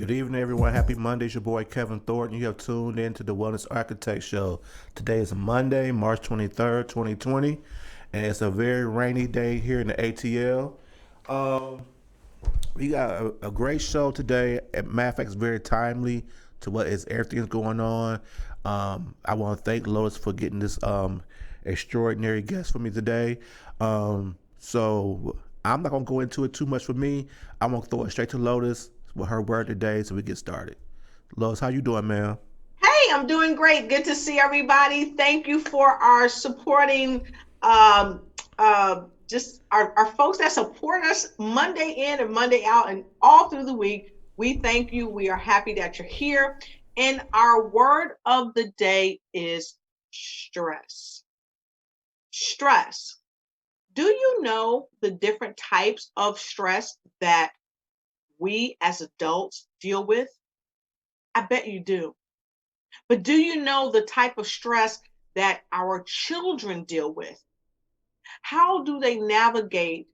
Good evening, everyone. Happy Monday. It's your boy Kevin Thornton. You have tuned in to the Wellness Architect Show. Today is Monday, March 23rd, 2020, and it's a very rainy day here in the ATL. Um, we got a great show today. Matter of fact, it's very timely to what is everything's going on. I want to thank Lois for getting this extraordinary guest for me today. So I'm not gonna go into it too much for me. I'm gonna throw it straight to Lotus with her word today, so we get started. Lois, how you doing, man? Hey, I'm doing great. Good to see everybody. Thank you for our supporting, um, just our folks that support us Monday in and Monday out and all through the week. We thank you. We are happy that you're here. And our word of the day is stress. Stress. Do you know the different types of stress that we as adults deal with? I bet you do. But do you know the type of stress that our children deal with? How do they navigate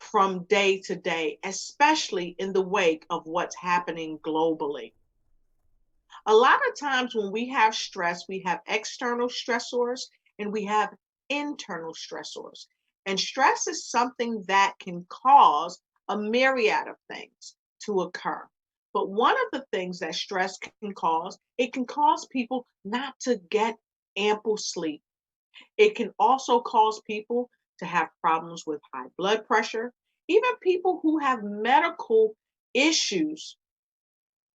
from day to day, especially in the wake of what's happening globally? A lot of times when we have stress, we have external stressors and we have internal stressors. And stress is something that can cause a myriad of things to occur. But one of the things that stress can cause, it can cause people not to get ample sleep. It can also cause people to have problems with high blood pressure. Even people who have medical issues,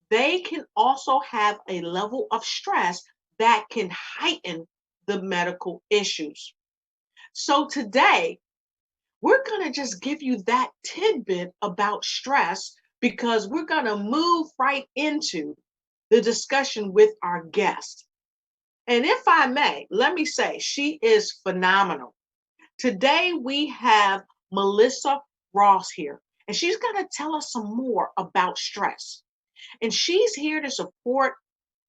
they can also have a level of stress that can heighten the medical issues. So today, we're going to just give you that tidbit about stress because we're going to move right into the discussion with our guest. And if I may, let me say, she is phenomenal. Today, we have Melissa Ross here, and she's going to tell us some more about stress. And she's here to support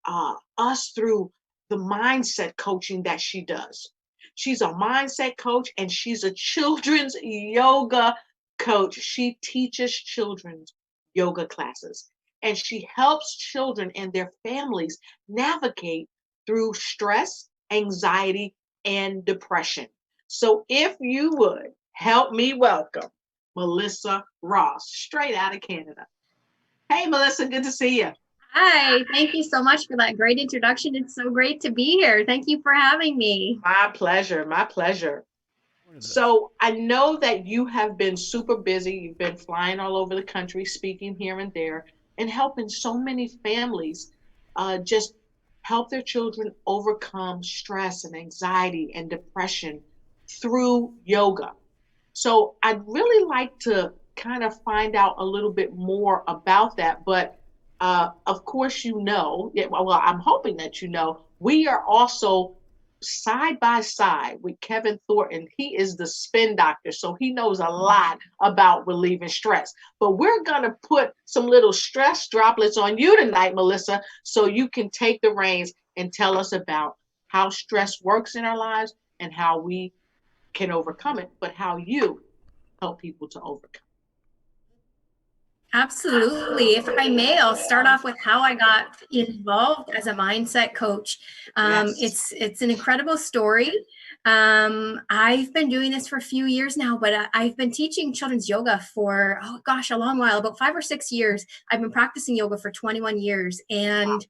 us through the mindset coaching that she does. She's a mindset coach and she's a children's yoga coach. She teaches children's yoga classes and she helps children and their families navigate through stress, anxiety, and depression. So if you would help me welcome Melissa Ross, straight out of Canada. Hey, Melissa, good to see you. Hi, thank you so much for that great introduction. It's so great to be here. Thank you for having me. My pleasure. My pleasure. So I know that you have been super busy. You've been flying all over the country, speaking here and there, and helping so many families just help their children overcome stress and anxiety and depression through yoga. So I'd really like to kind of find out a little bit more about that. But of course, well, I'm hoping that you know, we are also side by side with Kevin Thornton. He is the spin doctor, so he knows a lot about relieving stress. But we're going to put some little stress droplets on you tonight, Melissa, so you can take the reins and tell us about how stress works in our lives and how we can overcome it, but how you help people to overcome. Absolutely. If I may, I'll start off with how I got involved as a mindset coach. Yes. It's an incredible story. I've been doing this for a few years now, but I've been teaching children's yoga for, oh gosh, a long while, about 5 or 6 years. I've been practicing yoga for 21 years. Wow. And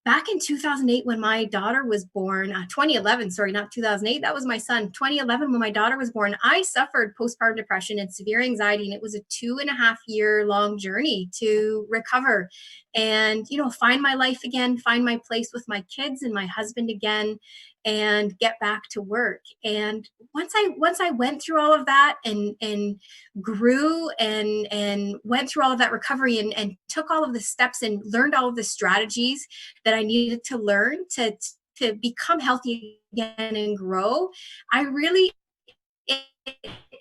back in 2008 when my daughter was born, 2011, sorry, not 2008, that was my son. 2011 when my daughter was born, I suffered postpartum depression and severe anxiety, and it was a 2.5 year long journey to recover and find my life again, find my place with my kids and my husband again, and get back to work. And once I went through all of that and grew and went through all of that recovery and took all of the steps and learned all of the strategies that I needed to learn to become healthy again and grow, I really it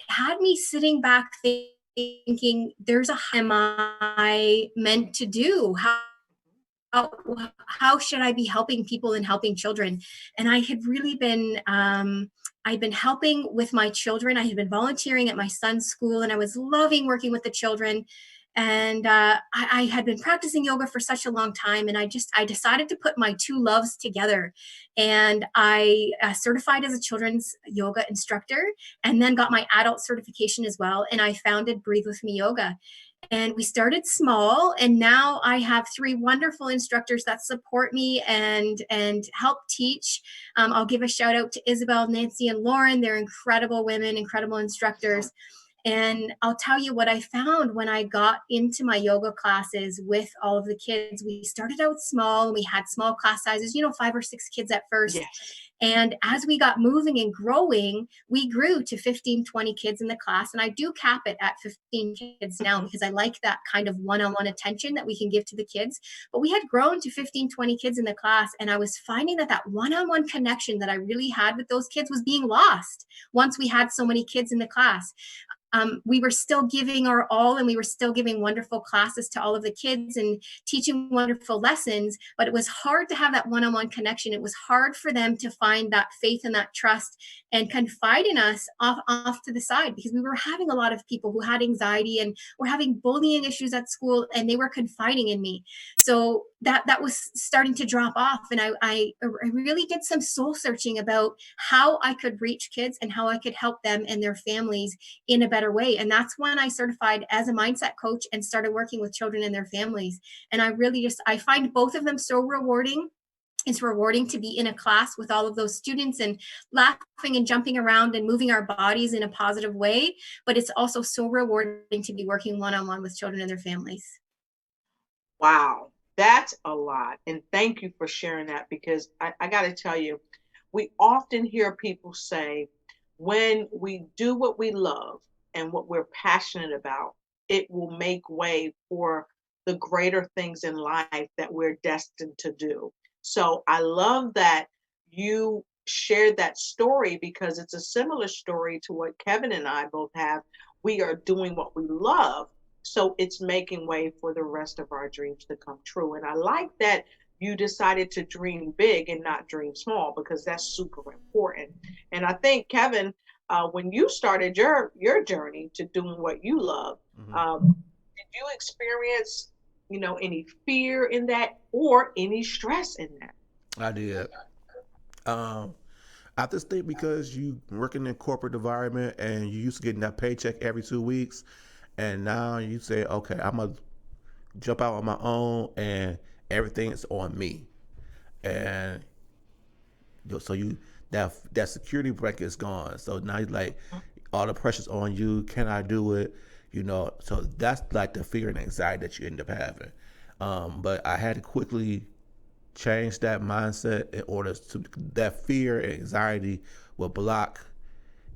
had me sitting back thinking, there's a am I meant to do? How, how should I be helping people and helping children? And I had really been I'd been helping with my children. I had been volunteering at my son's school and I was loving working with the children. And I had been practicing yoga for such a long time, and I decided to put my two loves together. And I certified as a children's yoga instructor, and then got my adult certification as well. And I founded Breathe With Me Yoga. And we started small, and now I have three wonderful instructors that support me and help teach. I'll give a shout out to Isabel, Nancy, and Lauren. They're incredible women, incredible instructors. And I'll tell you what I found when I got into my yoga classes with all of the kids. We started out small, and we had small class sizes, 5 or 6 kids at first. Yes. And as we got moving and growing, we grew to 15, 20 kids in the class. And I do cap it at 15 kids now because I like that kind of one-on-one attention that we can give to the kids. But we had grown to 15, 20 kids in the class. And I was finding that one-on-one connection that I really had with those kids was being lost once we had so many kids in the class. We were still giving our all, and we were still giving wonderful classes to all of the kids and teaching wonderful lessons, but it was hard to have that one-on-one connection. It was hard for them to find that faith and that trust and confide in us off to the side, because we were having a lot of people who had anxiety and were having bullying issues at school, and they were confiding in me. So that was starting to drop off. And I really did some soul searching about how I could reach kids and how I could help them and their families in a better way. And that's when I certified as a mindset coach and started working with children and their families. And I find both of them so rewarding. It's rewarding to be in a class with all of those students and laughing and jumping around and moving our bodies in a positive way. But it's also so rewarding to be working one-on-one with children and their families. Wow, that's a lot. And thank you for sharing that, because I got to tell you, we often hear people say, when we do what we love and what we're passionate about, it will make way for the greater things in life that we're destined to do. So I love that you shared that story, because it's a similar story to what Kevin and I both have. We are doing what we love, so it's making way for the rest of our dreams to come true. And I like that you decided to dream big and not dream small, because that's super important. And I think, Kevin, when you started your journey to doing what you love, did you experience, any fear in that or any stress in that? I did. I just think because you working in corporate environment and you used to getting that paycheck every 2 weeks, and now you say, okay, I'm gonna jump out on my own, and everything is on me, and so that security blanket is gone. So now you're like, all the pressure's on you. Can I do it? So that's like the fear and anxiety that you end up having. But I had to quickly change that mindset in order to that fear and anxiety will block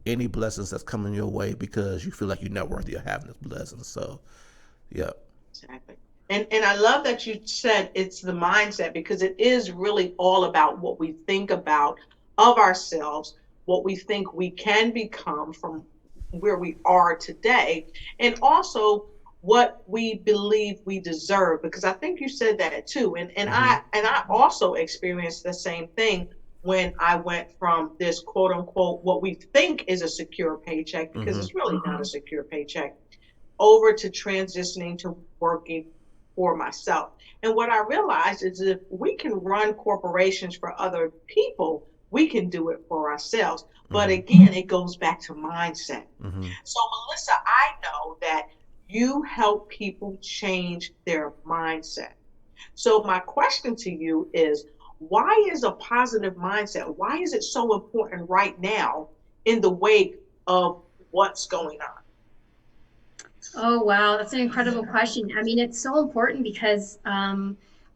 any blessings that's coming your way, because you feel like you're not worthy of having this blessing. So, yeah. Exactly. And I love that you said it's the mindset, because it is really all about what we think about of ourselves, what we think we can become from where we are today, and also what we believe we deserve. Because I think you said that too. And I also experienced the same thing when I went from this quote unquote what we think is a secure paycheck, because it's really not a secure paycheck, over to transitioning to working for myself. And what I realized is, if we can run corporations for other people, we can do it for ourselves. But again, it goes back to mindset. So, Melissa, I know that you help people change their mindset. So my question to you is, why is a positive mindset, why is it so important right now in the wake of what's going on? Oh, wow. That's an incredible question. I mean, it's so important because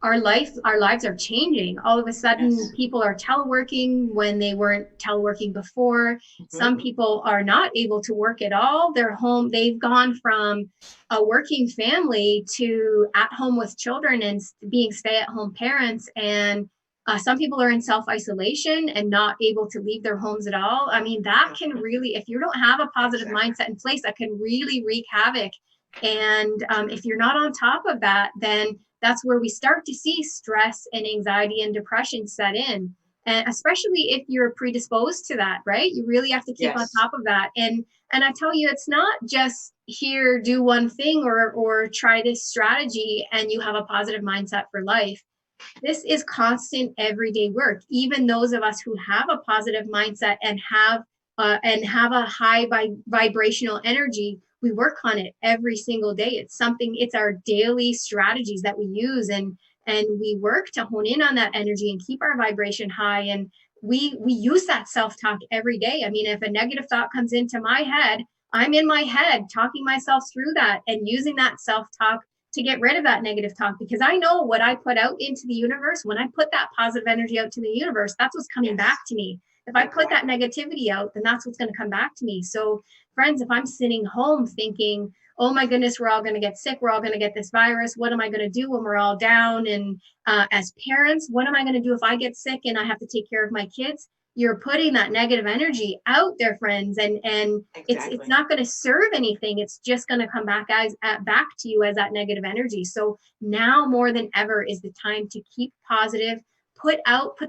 our lives are changing. All of a sudden, Yes. people are teleworking when they weren't teleworking before. Some people are not able to work at all. They're home. They've gone from a working family to at home with children and being stay-at-home parents. And some people are in self-isolation and not able to leave their homes at all. I mean, that can really, if you don't have a positive mindset in place, that can really wreak havoc. And if you're not on top of that, then that's where we start to see stress and anxiety and depression set in. And especially if you're predisposed to that, right? You really have to keep on top of that. And I tell you, it's not just here, do one thing or try this strategy and you have a positive mindset for life. This is constant everyday work. Even those of us who have a positive mindset and have a high vibrational energy, we work on it every single day. It's our daily strategies that we use, and we work to hone in on that energy and keep our vibration high. And we use that self-talk every day. I mean, if a negative thought comes into my head, I'm in my head talking myself through that and using that self-talk to get rid of that negative talk, because I know what I put out into the universe, when I put that positive energy out to the universe, that's what's coming back to me. If I put that negativity out, then that's what's going to come back to me. So friends, if I'm sitting home thinking, oh my goodness, we're all going to get sick, we're all going to get this virus, what am I going to do when we're all down? And as parents, what am I going to do if I get sick and I have to take care of my kids? You're putting that negative energy out there, friends, and it's not going to serve anything. It's just going to come back back to you as that negative energy. So now more than ever is the time to keep positive, put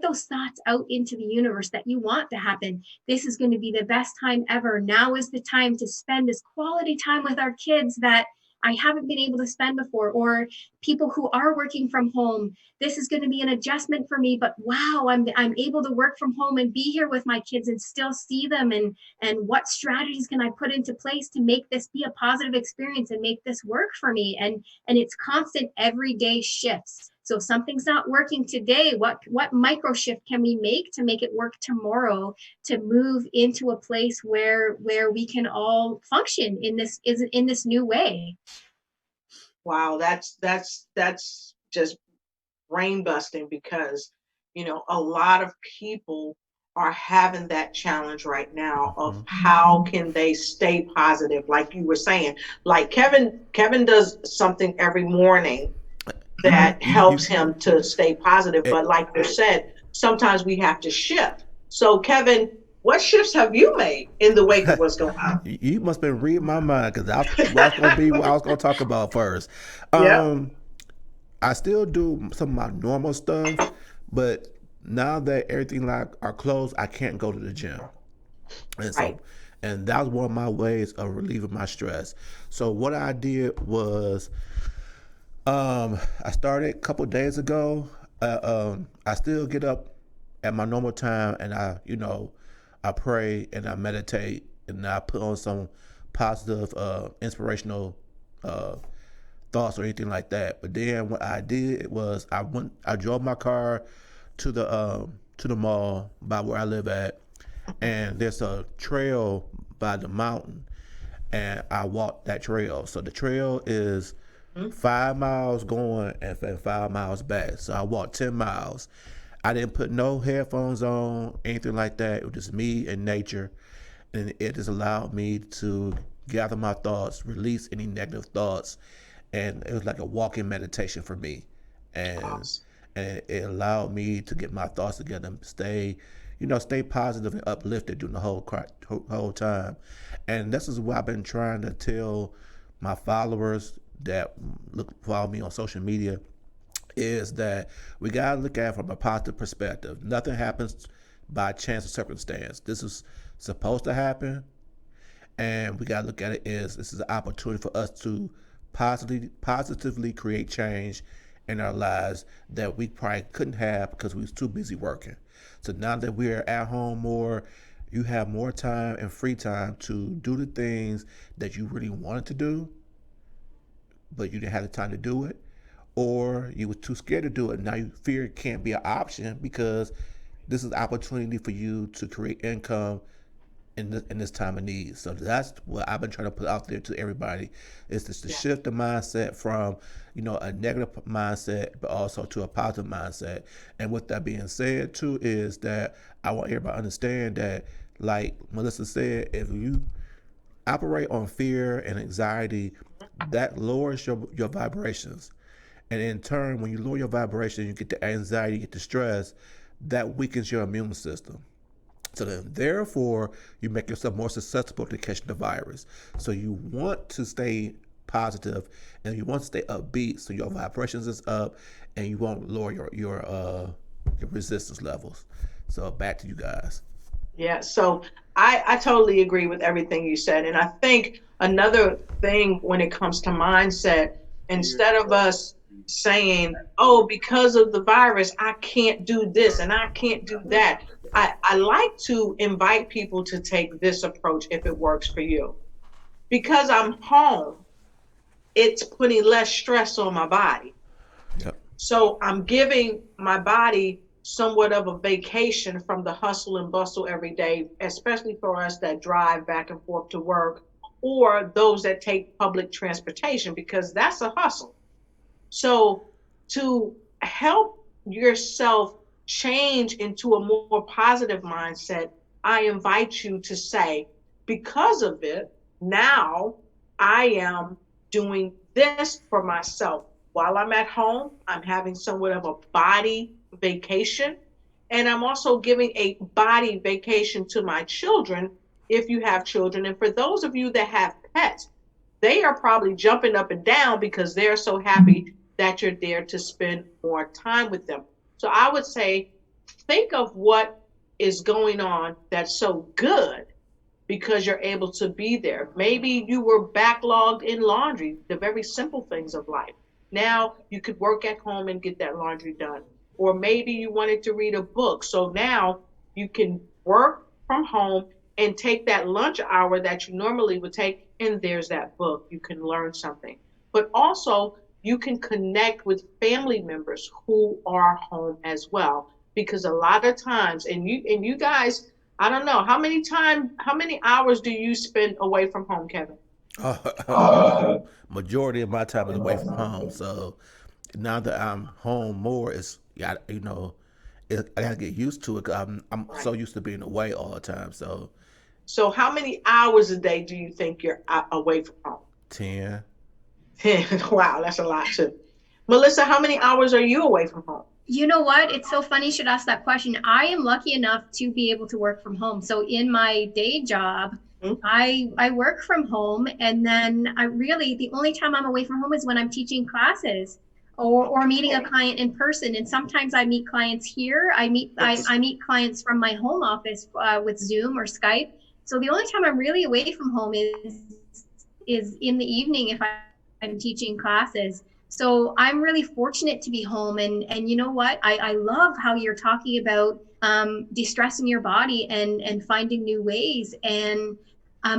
those thoughts out into the universe that you want to happen. This is going to be the best time ever. Now is the time to spend this quality time with our kids that I haven't been able to spend before, or people who are working from home. This is going to be an adjustment for me, but wow, I'm able to work from home and be here with my kids and still see them. And what strategies can I put into place to make this be a positive experience and make this work for me? And it's constant everyday shifts. So if something's not working today, what micro shift can we make to make it work tomorrow, to move into a place where we can all function in this new way? Wow, that's just brain busting, because a lot of people are having that challenge right now of how can they stay positive, like you were saying. Like Kevin does something every morning that helps him to stay positive, but like you said, sometimes we have to shift. So Kevin, what shifts have you made in the wake of what's going on? You must have been reading my mind, because I was going to be what I was going to talk about first. Yeah. I still do some of my normal stuff, but now that everything like are closed, I can't go to the gym, and so Right. and that was one of my ways of relieving my stress. So what I did was, I started a couple days ago. I still get up at my normal time, and I pray and I meditate, and I put on some positive, inspirational uh, thoughts or anything like that. But then what I did was I drove my car to the mall by where I live at, and there's a trail by the mountain, and I walked that trail. So the trail is 5 miles going and 5 miles back. So I walked 10 miles. I didn't put no headphones on, anything like that. It was just me and nature. And it just allowed me to gather my thoughts, release any negative thoughts. And it was like a walking meditation for me. And Awesome. and it allowed me to get my thoughts together and stay positive and uplifted during the whole time. And this is what I've been trying to tell my followers that follow me on social media, is that we gotta look at it from a positive perspective. Nothing happens by chance or circumstance. This is supposed to happen, and we gotta look at it as this is an opportunity for us to positively create change in our lives that we probably couldn't have because we was too busy working. So now that we're at home more, you have more time and free time to do the things that you really wanted to do, but you didn't have the time to do it, or you were too scared to do it. Now you fear it can't be an option because this is an opportunity for you to create income in this time of need. So that's what I've been trying to put out there to everybody, is just to shift the mindset from a negative mindset, but also to a positive mindset. And with that being said too, is that I want everybody to understand that, like Melissa said, if you operate on fear and anxiety, that lowers your vibrations. And in turn, when you lower your vibration, you get the anxiety, you get the stress, that weakens your immune system. So then, therefore, you make yourself more susceptible to catching the virus. So you want to stay positive, and you want to stay upbeat, so your vibrations is up, and you won't lower your resistance levels. So back to you guys. Yeah, so I totally agree with everything you said. And I think another thing when it comes to mindset, instead of us saying, oh, because of the virus, I can't do this and I can't do that, I like to invite people to take this approach if it works for you. Because I'm home, it's putting less stress on my body. Yep. So I'm giving my body somewhat of a vacation from the hustle and bustle every day, especially for us that drive back and forth to work or those that take public transportation, because that's a hustle. So to help yourself change into a more positive mindset, I invite you to say, because of it, now I am doing this for myself. While I'm at home, I'm having somewhat of a body vacation. And I'm also giving a body vacation to my children if you have children. And for those of you that have pets, they are probably jumping up and down because they're so happy that you're there to spend more time with them. So I would say, think of what is going on that's so good because you're able to be there. Maybe you were backlogged in laundry, the very simple things of life. Now you could work at home and get that laundry done. Or maybe you wanted to read a book. So now you can work from home and take that lunch hour that you normally would take, and there's that book. You can learn something. But also, you can connect with family members who are home as well. Because a lot of times, and you guys, I don't know how many hours do you spend away from home, Kevin? Majority of my time is away from home, so now that I'm home more, it's yeah, I gotta get used to it. 'Cause I'm so Right. used to being away all the time. So So how many hours a day do you think you're away from home? 10. Wow, that's a lot too. Melissa, how many hours are you away from home? You know what? It's so funny you should ask that question. I am lucky enough to be able to work from home. So in my day job, Hmm? I work from home, and then I really the only time I'm away from home is when I'm teaching classes or meeting a Okay. client in person. And sometimes I meet clients here. Yes. I meet clients from my home office with Zoom or Skype. So the only time I'm really away from home is in the evening if I'm teaching classes. So I'm really fortunate to be home. And you know what? I love how you're talking about de-stressing your body and finding new ways. And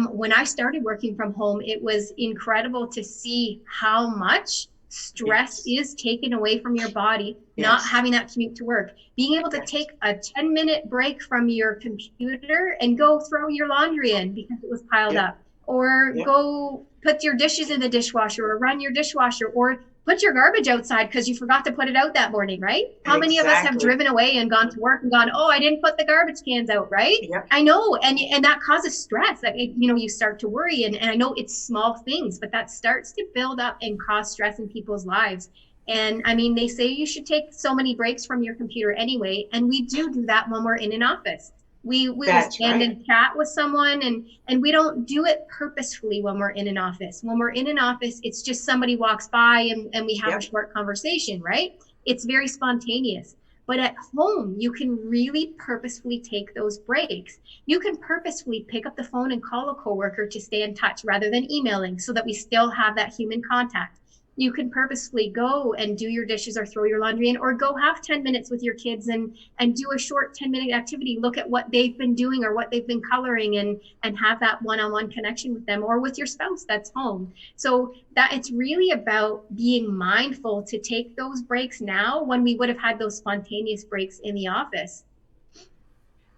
when I started working from home, it was incredible to see how much stress Yes. is taken away from your body, not Yes. having that commute to work, being able to Yes. take a 10-minute break from your computer and go throw your laundry in because it was piled Yep. up, or Yep. go put your dishes in the dishwasher or run your dishwasher, or put your garbage outside because you forgot to put it out that morning, right? How many of us have Exactly. driven away and gone to work and gone, oh, I didn't put the garbage cans out, right? Yep. I know, and that causes stress. That you start to worry, and I know it's small things, but that starts to build up and cause stress in people's lives. And I mean, they say you should take so many breaks from your computer anyway, and we do that when we're in an office. We will That's stand right. and chat with someone, and we don't do it purposefully when we're in an office. When we're in an office, it's just somebody walks by and we have a Yep. short conversation, right? It's very spontaneous. But at home, you can really purposefully take those breaks. You can purposefully pick up the phone and call a coworker to stay in touch rather than emailing so that we still have that human contact. You can purposefully go and do your dishes or throw your laundry in, or go have 10 minutes with your kids and do a short 10-minute activity, look at what they've been doing or what they've been coloring, and have that one-on-one connection with them or with your spouse that's home. So that it's really about being mindful to take those breaks now when we would have had those spontaneous breaks in the office.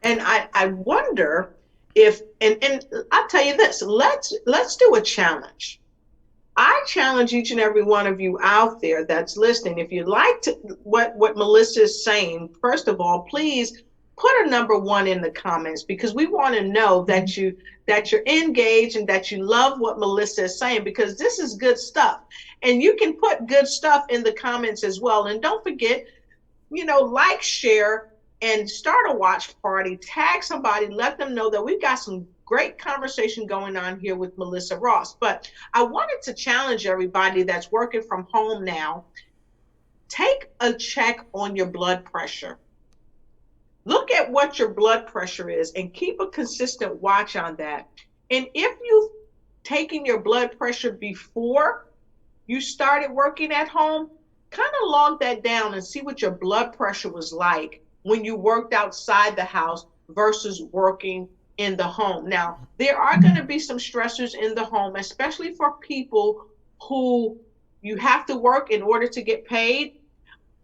And I wonder if, and I'll tell you this, let's do a challenge. I challenge each and every one of you out there that's listening. If you like to, what Melissa is saying, first of all, please put a number one in the comments because we want to know that you're engaged and that you love what Melissa is saying, because this is good stuff. And you can put good stuff in the comments as well. And don't forget, like, share, and start a watch party. Tag somebody, let them know that we've got some great conversation going on here with Melissa Ross. But I wanted to challenge everybody that's working from home now. Take a check on your blood pressure. look at what your blood pressure is and keep a consistent watch on that. And if you've taken your blood pressure before you started working at home, kind of log that down and see what your blood pressure was like when you worked outside the house versus working in the home. Now, there are going to be some stressors in the home, especially for people who you have to work in order to get paid.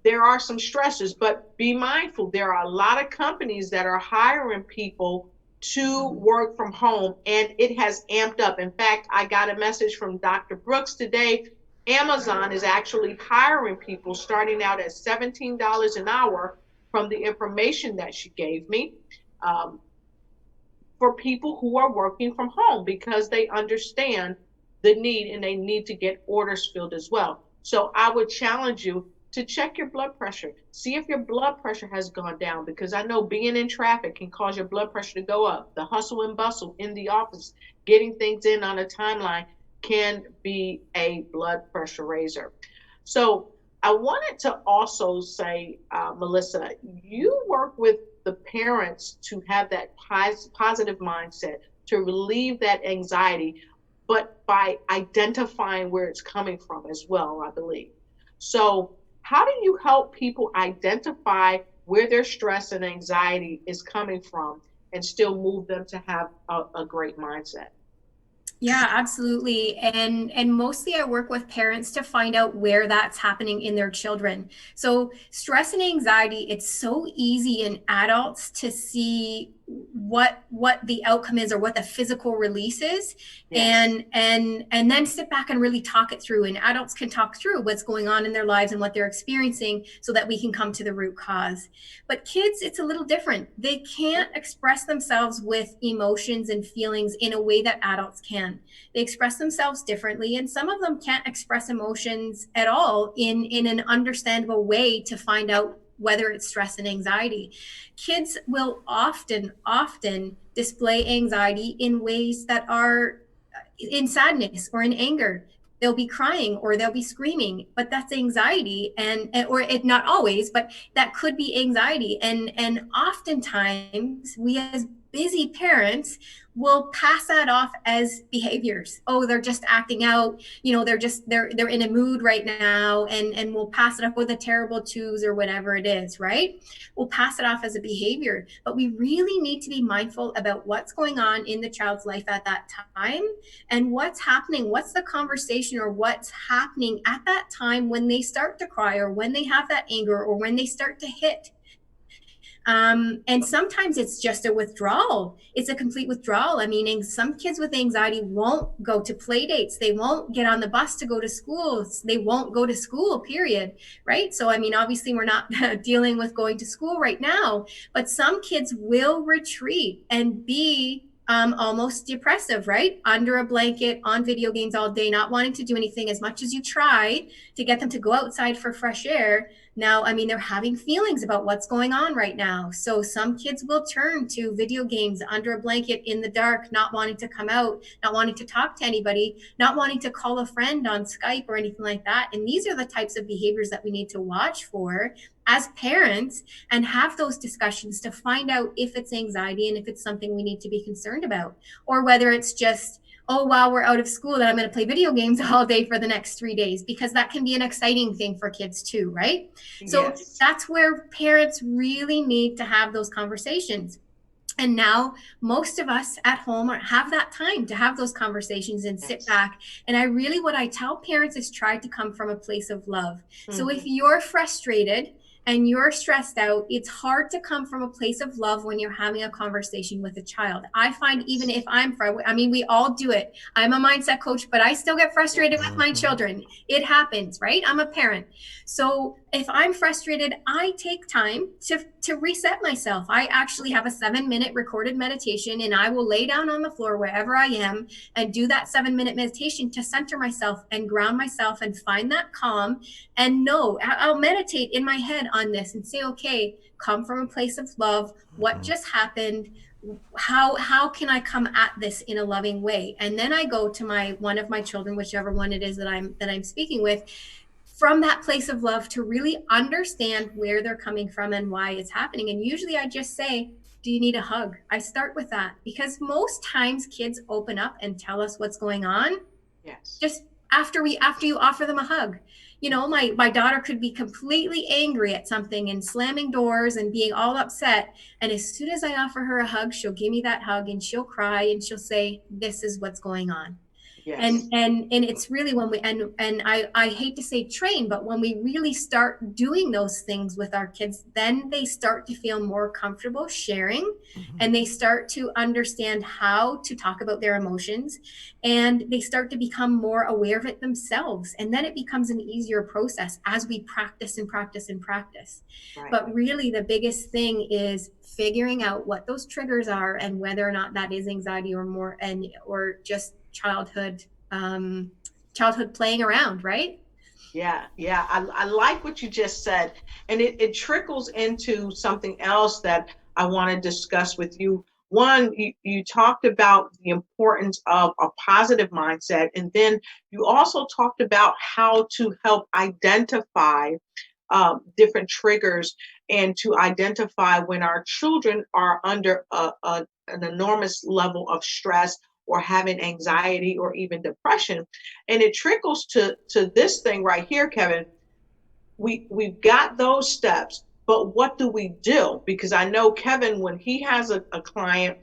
There are some stresses, but be mindful. There are a lot of companies that are hiring people to work from home, and it has amped up. In fact, I got a message from Dr. Brooks today. Amazon is actually hiring people starting out at $17 an hour from the information that she gave me, um, for people who are working from home because they understand the need and they need to get orders filled as well. So I would challenge you to check your blood pressure. See if your blood pressure has gone down, because I know being in traffic can cause your blood pressure to go up. The hustle and bustle in the office, getting things in on a timeline, can be a blood pressure raiser. So I wanted to also say, Melissa, you work with the parents to have that positive mindset, to relieve that anxiety, but by identifying where it's coming from as well, I believe. So, how do you help people identify where their stress and anxiety is coming from and still move them to have a great mindset? Yeah, absolutely. And mostly I work with parents to find out where that's happening in their children. So stress and anxiety, it's so easy in adults to see what the outcome is or what the physical release is, Yes. and then sit back and really talk it through, and adults can talk through what's going on in their lives and what they're experiencing so that we can come to the root cause. But kids, it's a little different. They can't express themselves with emotions and feelings in a way that adults can. They express themselves differently, and some of them can't express emotions at all in an understandable way to find out whether it's stress and anxiety. Kids will often display anxiety in ways that are in sadness or in anger. They'll be crying or they'll be screaming, but that's anxiety, and or it, not always, but that could be anxiety. And oftentimes we as busy parents will pass that off as behaviors. Oh, they're just acting out, they're in a mood right now, and we'll pass it off with a terrible twos or whatever it is, right? We'll pass it off as a behavior, but we really need to be mindful about what's going on in the child's life at that time, and what's happening, what's the conversation, or what's happening at that time when they start to cry, or when they have that anger, or when they start to hit. And sometimes it's just a withdrawal. It's a complete withdrawal. I mean, some kids with anxiety won't go to play dates. They won't get on the bus to go to school. They won't go to school, period. Right. So, I mean, obviously, we're not dealing with going to school right now, but some kids will retreat and be almost depressive, right? Under a blanket, on video games all day, not wanting to do anything as much as you try to get them to go outside for fresh air. Now, I mean, they're having feelings about what's going on right now. So some kids will turn to video games under a blanket in the dark, not wanting to come out, not wanting to talk to anybody, not wanting to call a friend on Skype or anything like that. And these are the types of behaviors that we need to watch for as parents and have those discussions to find out if it's anxiety and if it's something we need to be concerned about, or whether it's just, oh, while we're out of school, that I'm going to play video games all day for the next 3 days, because that can be an exciting thing for kids too, right? So Yes. that's where parents really need to have those conversations. And now most of us at home have that time to have those conversations and sit Yes. back. And what I tell parents is try to come from a place of love. So if Mhm. you're frustrated and you're stressed out, it's hard to come from a place of love when you're having a conversation with a child. I find even if I mean, we all do it. I'm a mindset coach, but I still get frustrated Yes. with my Mm-hmm. children. It happens, right? I'm a parent. So if I'm frustrated, I take time to reset myself. I actually have a 7-minute recorded meditation, and I will lay down on the floor wherever I am and do that 7-minute meditation to center myself and ground myself and find that calm. And no, I'll meditate in my head on this and say, okay, come from a place of love. What just happened? How can I come at this in a loving way? And then I go to my one of my children, whichever one it is that I'm speaking with, from that place of love to really understand where they're coming from and why it's happening. And usually I just say, do you need a hug? I start with that because most times kids open up and tell us what's going on Yes. just after you offer them a hug. You know, my daughter could be completely angry at something and slamming doors and being all upset, and as soon as I offer her a hug, she'll give me that hug and she'll cry and she'll say, this is what's going on. Yes. And it's really when we and I hate to say train, but when we really start doing those things with our kids, then they start to feel more comfortable sharing, and they start to understand how to talk about their emotions, and they start to become more aware of it themselves, and then it becomes an easier process as we practice and practice and practice. Right. But really the biggest thing is figuring out what those triggers are and whether or not that is anxiety or just childhood playing around, right? Yeah, yeah. I like what you just said. And it trickles into something else that I want to discuss with you. One, you talked about the importance of a positive mindset. And then you also talked about how to help identify different triggers and to identify when our children are under an enormous level of stress or having anxiety or even depression. And it trickles to this thing right here, Kevin. We've got those steps, but what do we do? Because I know Kevin, when he has a client,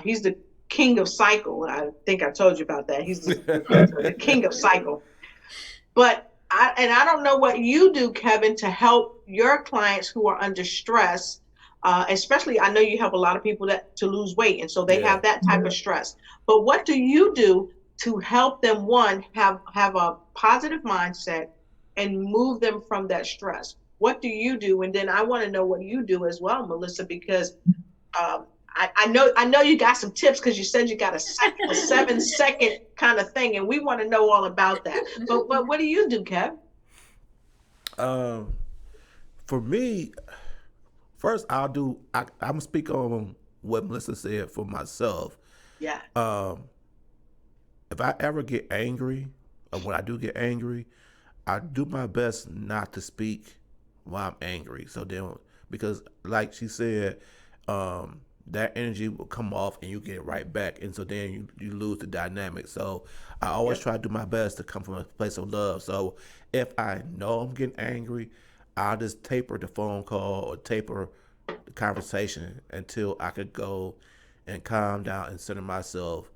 he's the king of cycle. I think I told you about that. He's the king of cycle. But I don't know what you do, Kevin, to help your clients who are under stress. Especially, I know you help a lot of people to lose weight, and so they have that type of stress. But what do you do to help them, one, have a positive mindset and move them from that stress? What do you do? And then I want to know what you do as well, Melissa, because I know you got some tips because you said you got a 7-second kind of thing, and we want to know all about that. But what do you do, Kev? For me, first I'm gonna speak on what Melissa said for myself. Yeah. If I ever get angry, or when I do get angry, I do my best not to speak while I'm angry. So then, because like she said, that energy will come off and you get it right back. And so then you lose the dynamic. So I always try to do my best to come from a place of love. So if I know I'm getting angry, I'll just taper the phone call or taper the conversation until I could go and calm down and center myself.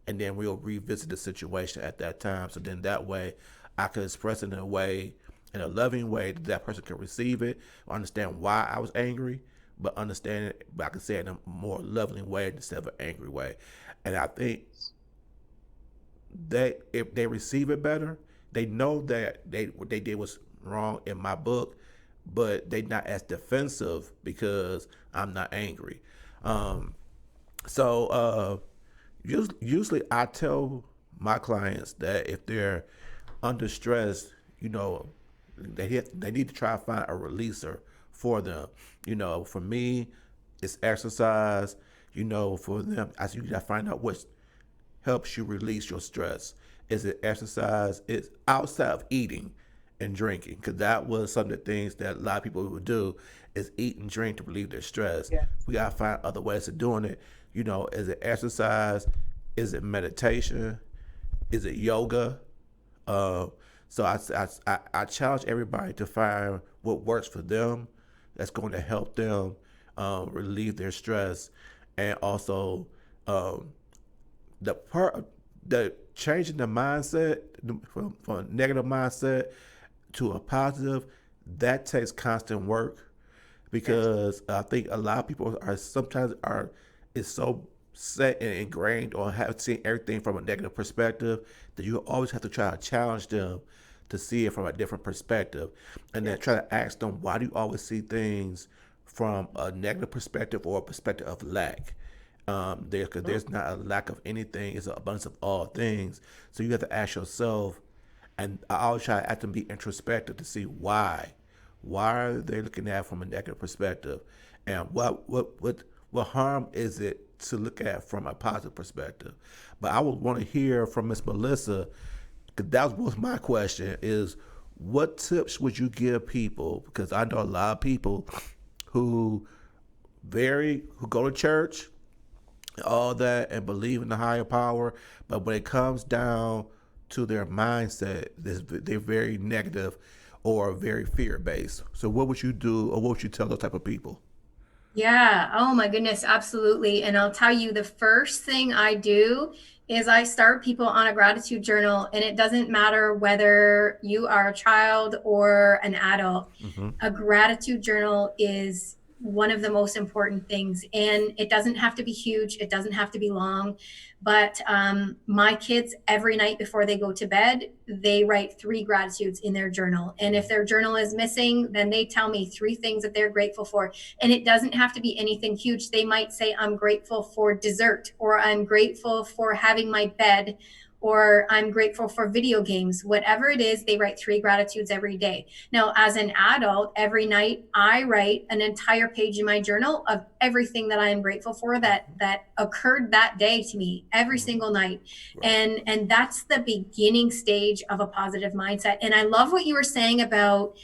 And then we'll revisit the situation at that time. So then that way I can express it in a loving way that person can receive it, understand why I was angry, but understand it, but I can say it in a more loving way instead of an angry way. And I think that if they receive it better, they know that what they did was wrong in my book, but they're not as defensive because I'm not angry. So usually I tell my clients that if they're under stress, they need to try to find a releaser for them. For me, it's exercise. For them, you gotta find out what helps you release your stress. Is it exercise? It's outside of eating and drinking, because that was some of the things that a lot of people would do is eat and drink to relieve their stress. Yeah. We gotta find other ways of doing it. Is it exercise? Is it meditation? Is it yoga? So I challenge everybody to find what works for them that's going to help them relieve their stress. And also the changing the mindset from a negative mindset to a positive, that takes constant work, because I think a lot of people is so set and ingrained on have seen everything from a negative perspective that you always have to try to challenge them to see it from a different perspective, and then try to ask them, why do you always see things from a negative perspective or a perspective of lack? There's not a lack of anything; it's an abundance of all things. So you have to ask yourself, and I always try to ask them to be introspective to see why are they looking at it from a negative perspective, and what harm is it to look at from a positive perspective. But I would want to hear from Miss Melissa, because that was my question, is what tips would you give people? Because I know a lot of people who who go to church, all that, and believe in the higher power, but when it comes down to their mindset, they're very negative or very fear based. So what would you do, or what would you tell those type of people? Yeah. Oh my goodness. Absolutely. And I'll tell you, the first thing I do is I start people on a gratitude journal, and it doesn't matter whether you are a child or an adult. Mm-hmm. A gratitude journal is one of the most important things, and it doesn't have to be huge. It doesn't have to be long, but my kids, every night before they go to bed, they write 3 gratitudes in their journal. And if their journal is missing, then they tell me 3 things that they're grateful for. And it doesn't have to be anything huge. They might say, I'm grateful for dessert, or I'm grateful for having my bed, or I'm grateful for video games. Whatever it is, they write 3 gratitudes every day. Now, as an adult, every night I write an entire page in my journal of everything that I am grateful for that occurred that day to me every single night. Right. And that's the beginning stage of a positive mindset. And I love what you were saying about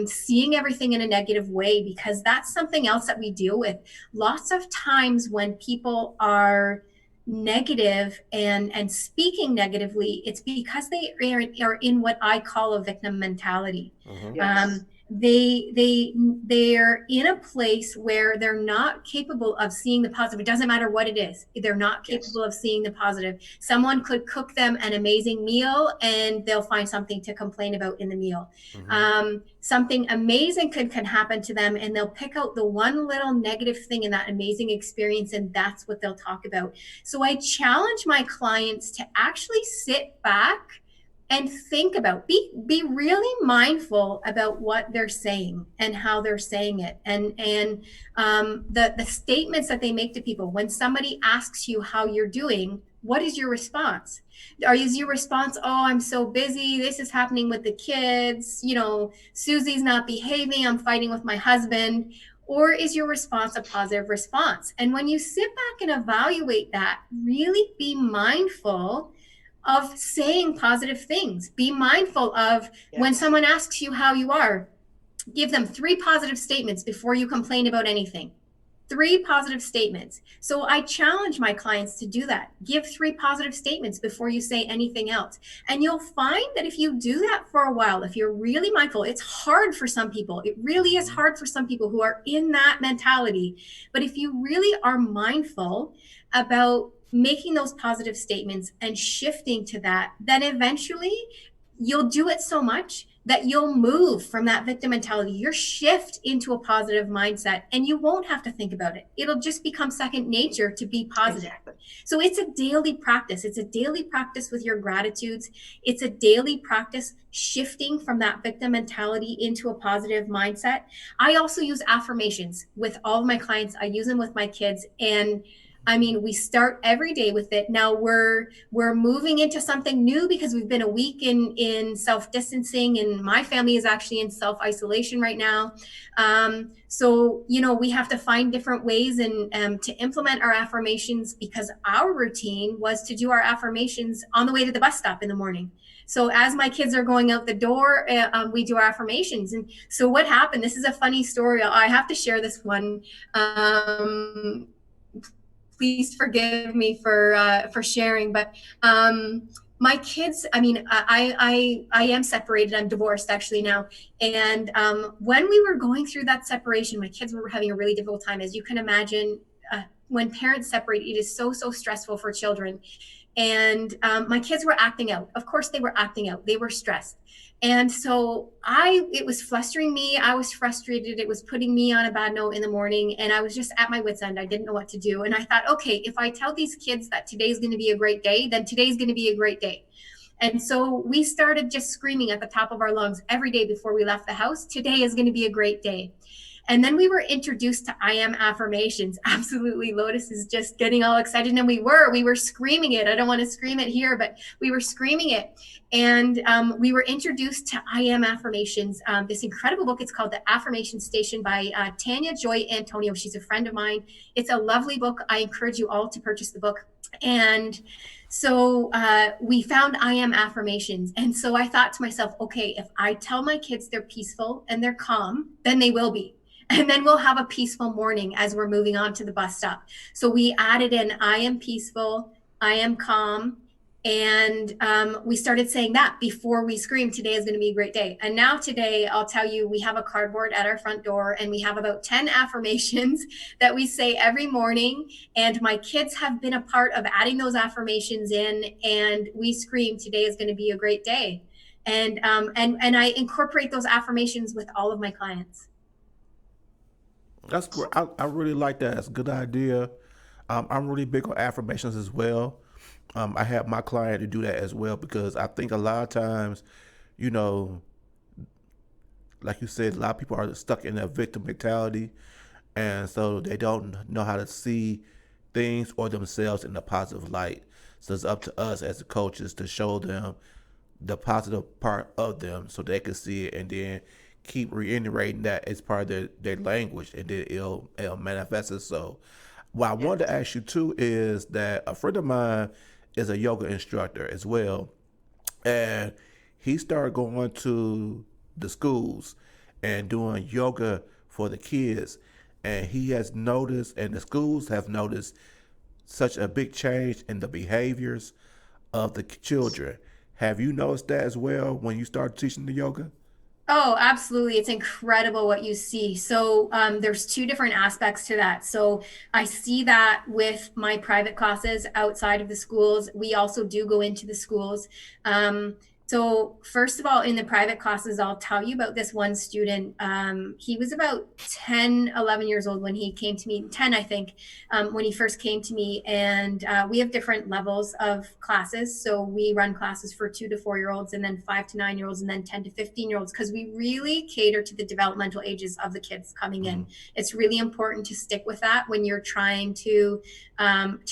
seeing everything in a negative way, because that's something else that we deal with. Lots of times when people are negative and speaking negatively, it's because they are in what I call a victim mentality. Mm-hmm. Yes. They're in a place where they're not capable of seeing the positive. It doesn't matter what it is. They're not capable of seeing the positive. Someone could cook them an amazing meal and they'll find something to complain about in the meal. Mm-hmm. Something amazing can happen to them, and they'll pick out the one little negative thing in that amazing experience, and that's what they'll talk about. So I challenge my clients to actually sit back and think about, be really mindful about what they're saying and how they're saying it, and the statements that they make to people. When somebody asks you how you're doing, what is your response? Is your response, oh, I'm so busy, this is happening with the kids, Susie's not behaving, I'm fighting with my husband? Or is your response a positive response? And when you sit back and evaluate that, really be mindful of saying positive things. Be mindful of when someone asks you how you are, give them 3 positive statements before you complain about anything. 3 positive statements. So I challenge my clients to do that. Give 3 positive statements before you say anything else. And you'll find that if you do that for a while, if you're really mindful, it's hard for some people. It really is hard for some people who are in that mentality. But if you really are mindful about making those positive statements and shifting to that, then eventually you'll do it so much that you'll move from that victim mentality. You'll shift into a positive mindset, and you won't have to think about it. It'll just become second nature to be positive. Exactly. So it's a daily practice. It's a daily practice with your gratitudes. It's a daily practice shifting from that victim mentality into a positive mindset. I also use affirmations with all of my clients. I use them with my kids, and I mean, we start every day with it. Now we're moving into something new because we've been a week in self-distancing, and my family is actually in self-isolation right now. So we have to find different ways and to implement our affirmations, because our routine was to do our affirmations on the way to the bus stop in the morning. So as my kids are going out the door, we do our affirmations. And so what happened? This is a funny story. I have to share this one. Please forgive me for sharing, but my kids, I mean, I am separated. I'm divorced actually now. And when we were going through that separation, my kids were having a really difficult time. As you can imagine, when parents separate, it is so stressful for children. And my kids were acting out. Of course they were acting out. They were stressed. And so it was flustering me. I was frustrated. It was putting me on a bad note in the morning. And I was just at my wit's end. I didn't know what to do. And I thought, okay, if I tell these kids that today's going to be a great day, then today's going to be a great day. And so we started just screaming at the top of our lungs every day before we left the house, today is going to be a great day. And then we were introduced to I am affirmations. Absolutely. Lotus is just getting all excited. And we were screaming it. I don't want to scream it here, but we were screaming it. And we were introduced to I am affirmations. This incredible book. It's called The Affirmation Station by Tanya Joy Antonio. She's a friend of mine. It's a lovely book. I encourage you all to purchase the book. And so we found I am affirmations. And so I thought to myself, okay, if I tell my kids they're peaceful and they're calm, then they will be. And then we'll have a peaceful morning as we're moving on to the bus stop. So we added in I am peaceful, I am calm. And we started saying that before we screamed, today is going to be a great day. And now today, I'll tell you, we have a cardboard at our front door and we have about 10 affirmations that we say every morning. And my kids have been a part of adding those affirmations in, and we scream, today is going to be a great day. And I incorporate those affirmations with all of my clients. That's great. I really like that. That's a good idea. I'm really big on affirmations as well. I have my client to do that as well because I think a lot of times, you know, like you said, a lot of people are stuck in a victim mentality, and so they don't know how to see things or themselves in a positive light. So it's up to us as the coaches to show them the positive part of them so they can see it and then keep reiterating that as part of their language and then it'll manifest it. So what I wanted to Yes. ask you too is that a friend of mine is a yoga instructor as well, and he started going to the schools and doing yoga for the kids, and he has noticed and the schools have noticed such a big change in the behaviors of the children. Have you noticed that as well when you start teaching the yoga? Oh, absolutely. It's incredible what you see. So there's two different aspects to that. So I see that with my private classes outside of the schools. We also do go into the schools. So first of all, in the private classes, I'll tell you about this one student. He was about 10, 11 years old when he came to me, 10, I think, when he first came to me. And we have different levels of classes. So we run classes for 2 to 4 year olds, and then 5 to 9 year olds, and then 10 to 15 year olds, because we really cater to the developmental ages of the kids coming Mm-hmm. in. It's really important to stick with that when you're trying to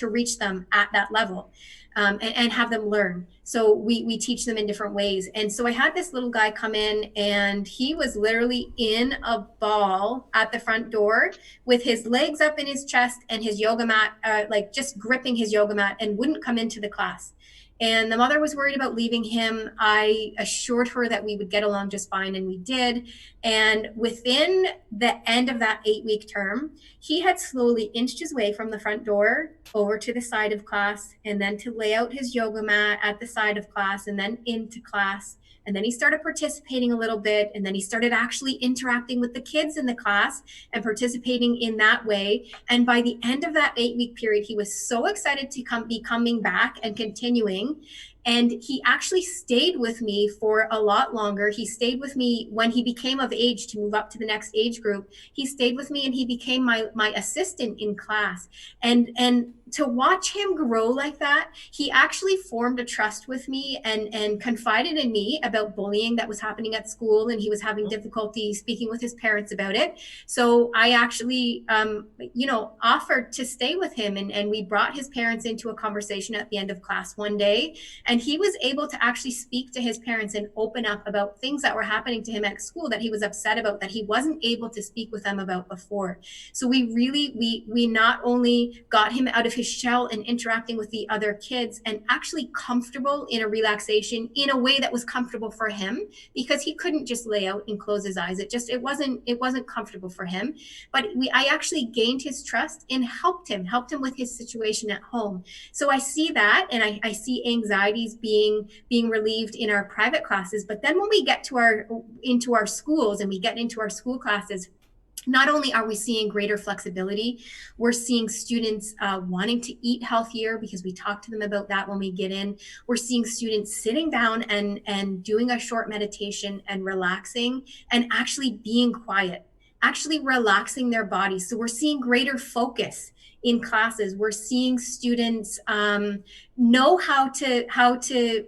reach them at that level. And have them learn. So we teach them in different ways. And so I had this little guy come in, and he was literally in a ball at the front door with his legs up in his chest and his yoga mat, like just gripping his yoga mat, and wouldn't come into the class. And the mother was worried about leaving him. I assured her that we would get along just fine, and we did. And within the end of that 8 week term, he had slowly inched his way from the front door over to the side of class, and then to lay out his yoga mat at the side of class, and then into class. And then he started participating a little bit, and then he started actually interacting with the kids in the class and participating in that way. And by the end of that 8 week period, he was so excited to be coming back and continuing. And he actually stayed with me for a lot longer. He stayed with me when he became of age to move up to the next age group. He stayed with me, and he became my assistant in class. And to watch him grow like that, he actually formed a trust with me, and confided in me about bullying that was happening at school, and he was having difficulty speaking with his parents about it. So I actually offered to stay with him, and we brought his parents into a conversation at the end of class one day, and he was able to actually speak to his parents and open up about things that were happening to him at school that he was upset about, that he wasn't able to speak with them about before. So we not only got him out of his shell and interacting with the other kids, and actually comfortable in a relaxation in a way that was comfortable for him, because he couldn't just lay out and close his eyes. It wasn't comfortable for him. But I actually gained his trust and helped him with his situation at home. So I see that, and I see anxieties being relieved in our private classes. But then when we get to our schools, and we get into our school classes, not only are we seeing greater flexibility, we're seeing students wanting to eat healthier, because we talk to them about that when we get in. We're seeing students sitting down and doing a short meditation and relaxing, and actually being quiet, actually relaxing their bodies. So we're seeing greater focus in classes. We're seeing students know how to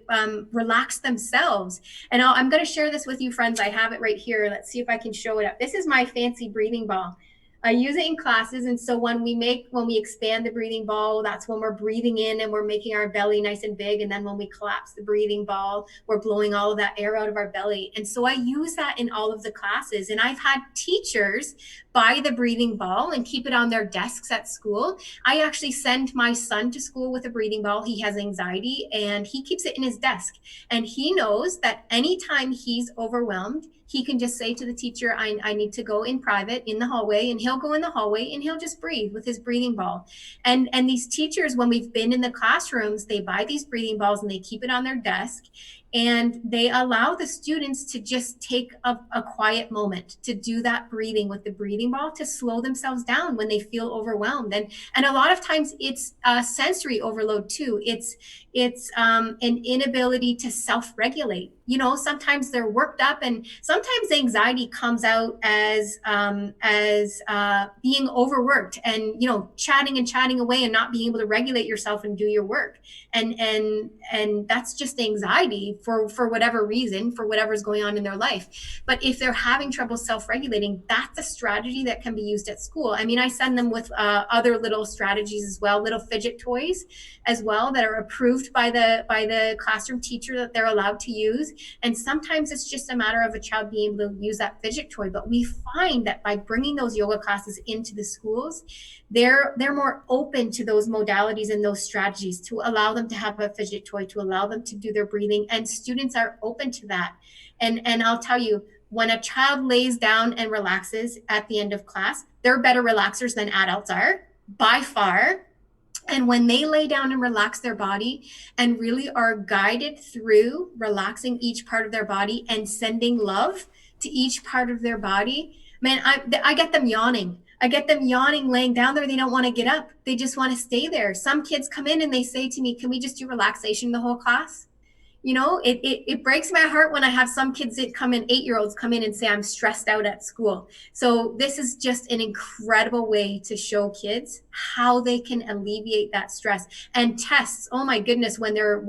relax themselves. And I'm going to share this with you, friends. I have it right here. Let's see if I can show it up. This is my fancy breathing ball. I use it in classes. And so when we expand the breathing ball, that's when we're breathing in and we're making our belly nice and big. And then when we collapse the breathing ball, we're blowing all of that air out of our belly. And so I use that in all of the classes. And I've had teachers buy the breathing ball and keep it on their desks at school. I actually send my son to school with a breathing ball. He has anxiety and he keeps it in his desk. And he knows that anytime he's overwhelmed, he can just say to the teacher, I need to go in private in the hallway, and he'll go in the hallway and he'll just breathe with his breathing ball. And these teachers, when we've been in the classrooms, they buy these breathing balls and they keep it on their desk. And they allow the students to just take a quiet moment to do that breathing with the breathing ball, to slow themselves down when they feel overwhelmed. And a lot of times it's a sensory overload too. It's an inability to self-regulate. Sometimes they're worked up, and sometimes anxiety comes out as being overworked and chatting away and not being able to regulate yourself and do your work. And that's just anxiety for whatever reason, for whatever's going on in their life. But if they're having trouble self-regulating, that's a strategy that can be used at school. I mean, I send them with other little strategies as well, little fidget toys as well that are approved by the classroom teacher that they're allowed to use. And sometimes it's just a matter of a child being able to use that fidget toy. But we find that by bringing those yoga classes into the schools, they're more open to those modalities and those strategies, to allow them to have a fidget toy, to allow them to do their breathing. And students are open to that. And I'll tell you, when a child lays down and relaxes at the end of class, they're better relaxers than adults are, by far. And when they lay down and relax their body and really are guided through relaxing each part of their body and sending love to each part of their body, man, I get them yawning. I get them yawning, laying down there. They don't want to get up. They just want to stay there. Some kids come in and they say to me, can we just do relaxation the whole class? It breaks my heart when I have some kids that come in, 8-year-olds come in and say, I'm stressed out at school. So this is just an incredible way to show kids how they can alleviate that stress. And tests, oh my goodness, when they're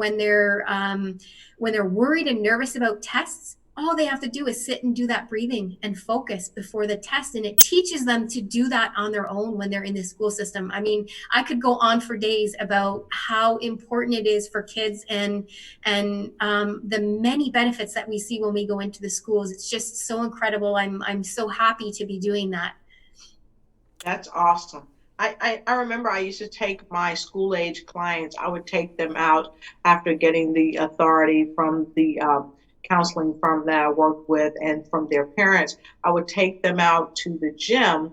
worried and nervous about tests, all they have to do is sit and do that breathing and focus before the test. And it teaches them to do that on their own when they're in the school system. I mean, I could go on for days about how important it is for kids and the many benefits that we see when we go into the schools. It's just so incredible. I'm so happy to be doing that. That's awesome. I remember I used to take my school age clients, I would take them out after getting the authority from the counseling firm that I worked with and from their parents. I would take them out to the gym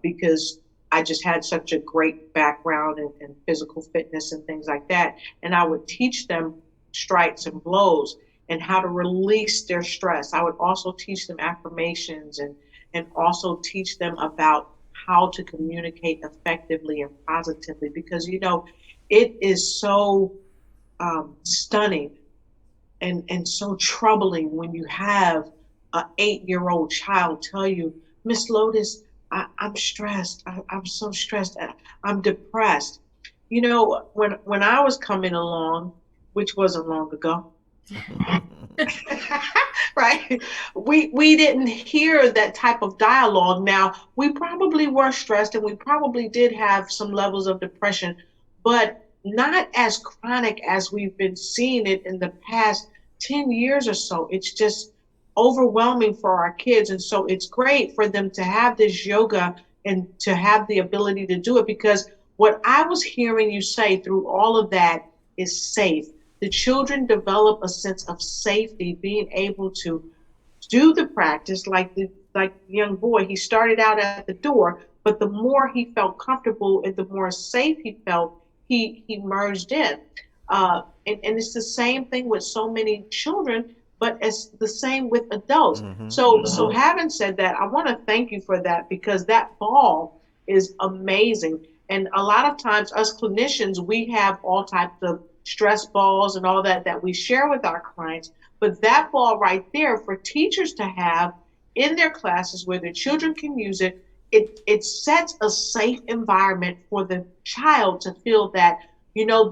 because I just had such a great background in physical fitness and things like that. And I would teach them strikes and blows and how to release their stress. I would also teach them affirmations and also teach them about how to communicate effectively and positively, because it is so stunning and so troubling when you have an 8-year-old child tell you, Miss Lotus, I'm stressed. I'm so stressed. I'm depressed. When I was coming along, which wasn't long ago, right? We didn't hear that type of dialogue. Now, we probably were stressed and we probably did have some levels of depression, but not as chronic as we've been seeing it in the past 10 years or so. It's just overwhelming for our kids. And so it's great for them to have this yoga and to have the ability to do it, because what I was hearing you say through all of that is safe. The children develop a sense of safety, being able to do the practice like the young boy. He started out at the door, but the more he felt comfortable and the more safe he felt, he merged in. And it's the same thing with so many children, but it's the same with adults. Mm-hmm. So having said that, I want to thank you for that, because that ball is amazing. And a lot of times us clinicians, we have all types of stress balls and all that we share with our clients. But that ball right there for teachers to have in their classes where their children can use it, it sets a safe environment for the child to feel that,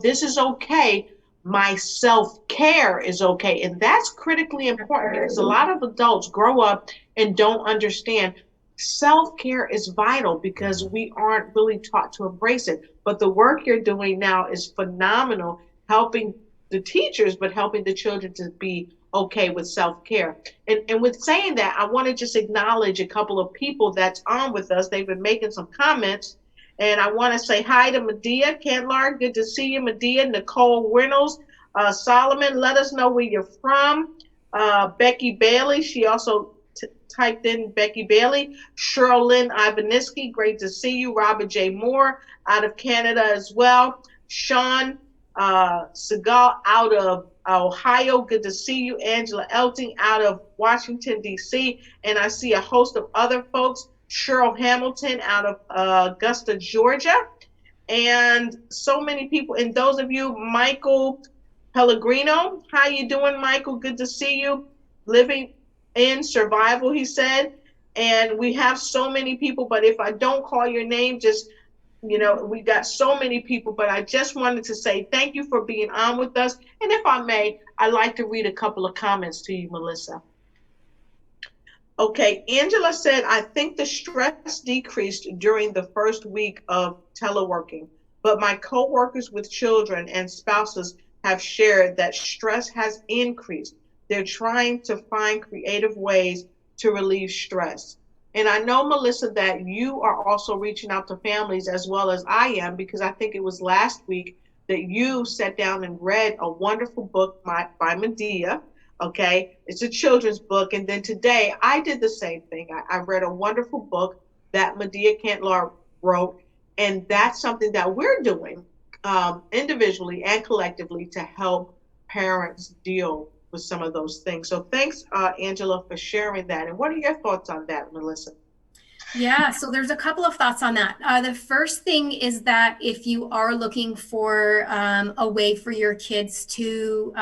this is okay. My self-care is okay. And that's critically important, because a lot of adults grow up and don't understand self-care is vital because we aren't really taught to embrace it. But the work you're doing now is phenomenal, helping the teachers, but helping the children to be okay with self-care. And with saying that, I want to just acknowledge a couple of people that's on with us. They've been making some comments. And I want to say hi to Medea Kentlar. Good to see you, Medea. Nicole Reynolds. Solomon, let us know where you're from. Becky Bailey, she also typed in Becky Bailey. Sherlyn Ivaniski, great to see you. Robert J. Moore out of Canada as well. Sean Segal out of Ohio, good to see you. Angela Elting out of Washington, D.C. And I see a host of other folks. Cheryl Hamilton out of Augusta, Georgia. And so many people. And those of you, Michael Pellegrino, how you doing, Michael? Good to see you. Living in survival, he said. And we have so many people, but if I don't call your name, just, we got so many people, but I just wanted to say thank you for being on with us. And if I may, I'd like to read a couple of comments to you, Melissa. Okay, Angela said, I think the stress decreased during the first week of teleworking, but my coworkers with children and spouses have shared that stress has increased. They're trying to find creative ways to relieve stress. And I know, Melissa, that you are also reaching out to families as well as I am, because I think it was last week that you sat down and read a wonderful book by Medea. Okay, it's a children's book. And then today I did the same thing. I read a wonderful book that Medea Cantlar wrote. And that's something that we're doing individually and collectively to help parents deal with some of those things. So thanks, Angela, for sharing that. And what are your thoughts on that, Melissa? Yeah, so there's a couple of thoughts on that. The first thing is that if you are looking for a way for your kids to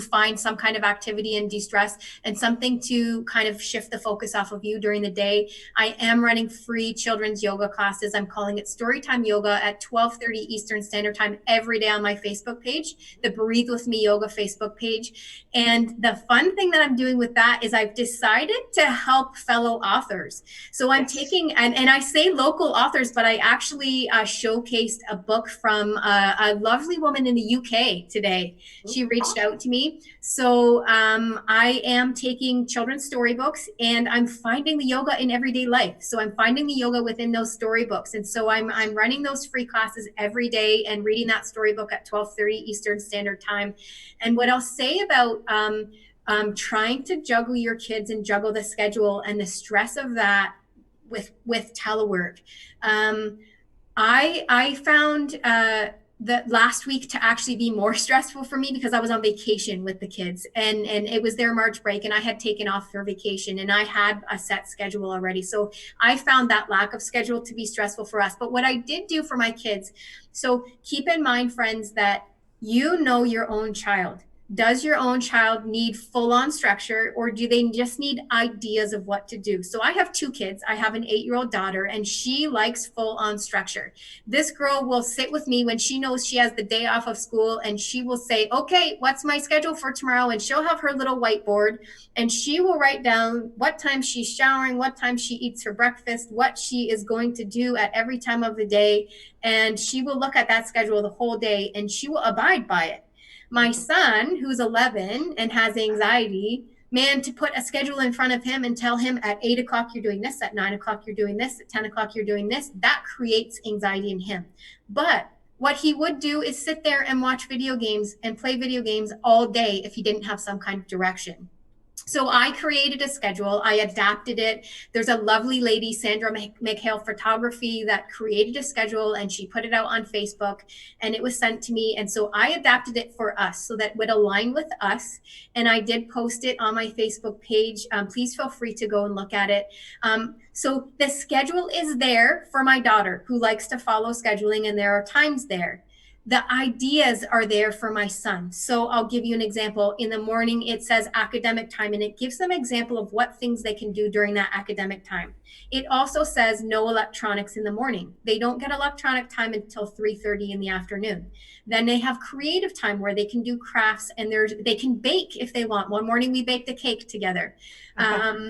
find some kind of activity and de-stress and something to kind of shift the focus off of you during the day, I am running free children's yoga classes. I'm calling it Storytime Yoga at 12:30 Eastern Standard Time every day on my Facebook page, the Breathe With Me Yoga Facebook page. And the fun thing that I'm doing with that is I've decided to help fellow authors. So I'm taking, and I say local authors, but I actually showcased a book from a lovely woman in the UK today. She reached out to me. So I am taking children's storybooks and I'm finding the yoga in everyday life. So I'm finding the yoga within those storybooks. And so I'm running those free classes every day and reading that storybook at 12:30 Eastern Standard Time. And what I'll say about trying to juggle your kids and juggle the schedule and the stress of that with telework. I found that last week to actually be more stressful for me because I was on vacation with the kids and it was their March break and I had taken off for vacation and I had a set schedule already. So I found that lack of schedule to be stressful for us. But what I did do for my kids, so keep in mind, friends, that you know your own child. Does your own child need full-on structure or do they just need ideas of what to do? So I have two kids. I have an 8-year-old daughter and she likes full-on structure. This girl will sit with me when she knows she has the day off of school and she will say, okay, what's my schedule for tomorrow? And she'll have her little whiteboard and she will write down what time she's showering, what time she eats her breakfast, what she is going to do at every time of the day. And she will look at that schedule the whole day and she will abide by it. My son, who's 11 and has anxiety, man, to put a schedule in front of him and tell him at 8 o'clock you're doing this, at 9 o'clock you're doing this, at 10 o'clock you're doing this, that creates anxiety in him. But what he would do is sit there and watch video games and play video games all day if he didn't have some kind of direction. So I created a schedule. I adapted it. There's a lovely lady, Sandra McHale Photography, that created a schedule and she put it out on Facebook and it was sent to me. And so I adapted it for us so that it would align with us. And I did post it on my Facebook page. Please feel free to go and look at it. So the schedule is there for my daughter who likes to follow scheduling and there are times there. The ideas are there for my son. So I'll give you an example. In the morning, it says academic time, and it gives them an example of what things they can do during that academic time. It also says no electronics in the morning. They don't get electronic time until 3:30 in the afternoon. Then they have creative time where they can do crafts, and they can bake if they want. One morning we baked a cake together.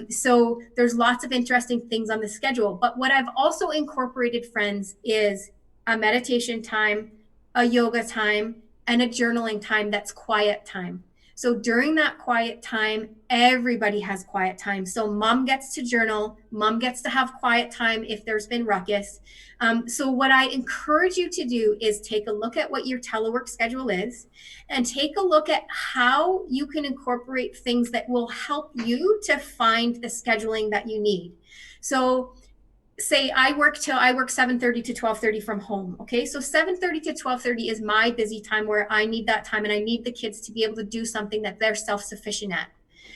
So there's lots of interesting things on the schedule. But what I've also incorporated, friends, is a meditation time, a yoga time, and a journaling time that's quiet time. So during that quiet time, everybody has quiet time. So mom gets to journal, mom gets to have quiet time if there's been ruckus. So what I encourage you to do is take a look at what your telework schedule is, and take a look at how you can incorporate things that will help you to find the scheduling that you need. So say I work 7:30 to 12:30 from home. Okay. So 7:30 to 12:30 is my busy time where I need that time, and I need the kids to be able to do something that they're self-sufficient at.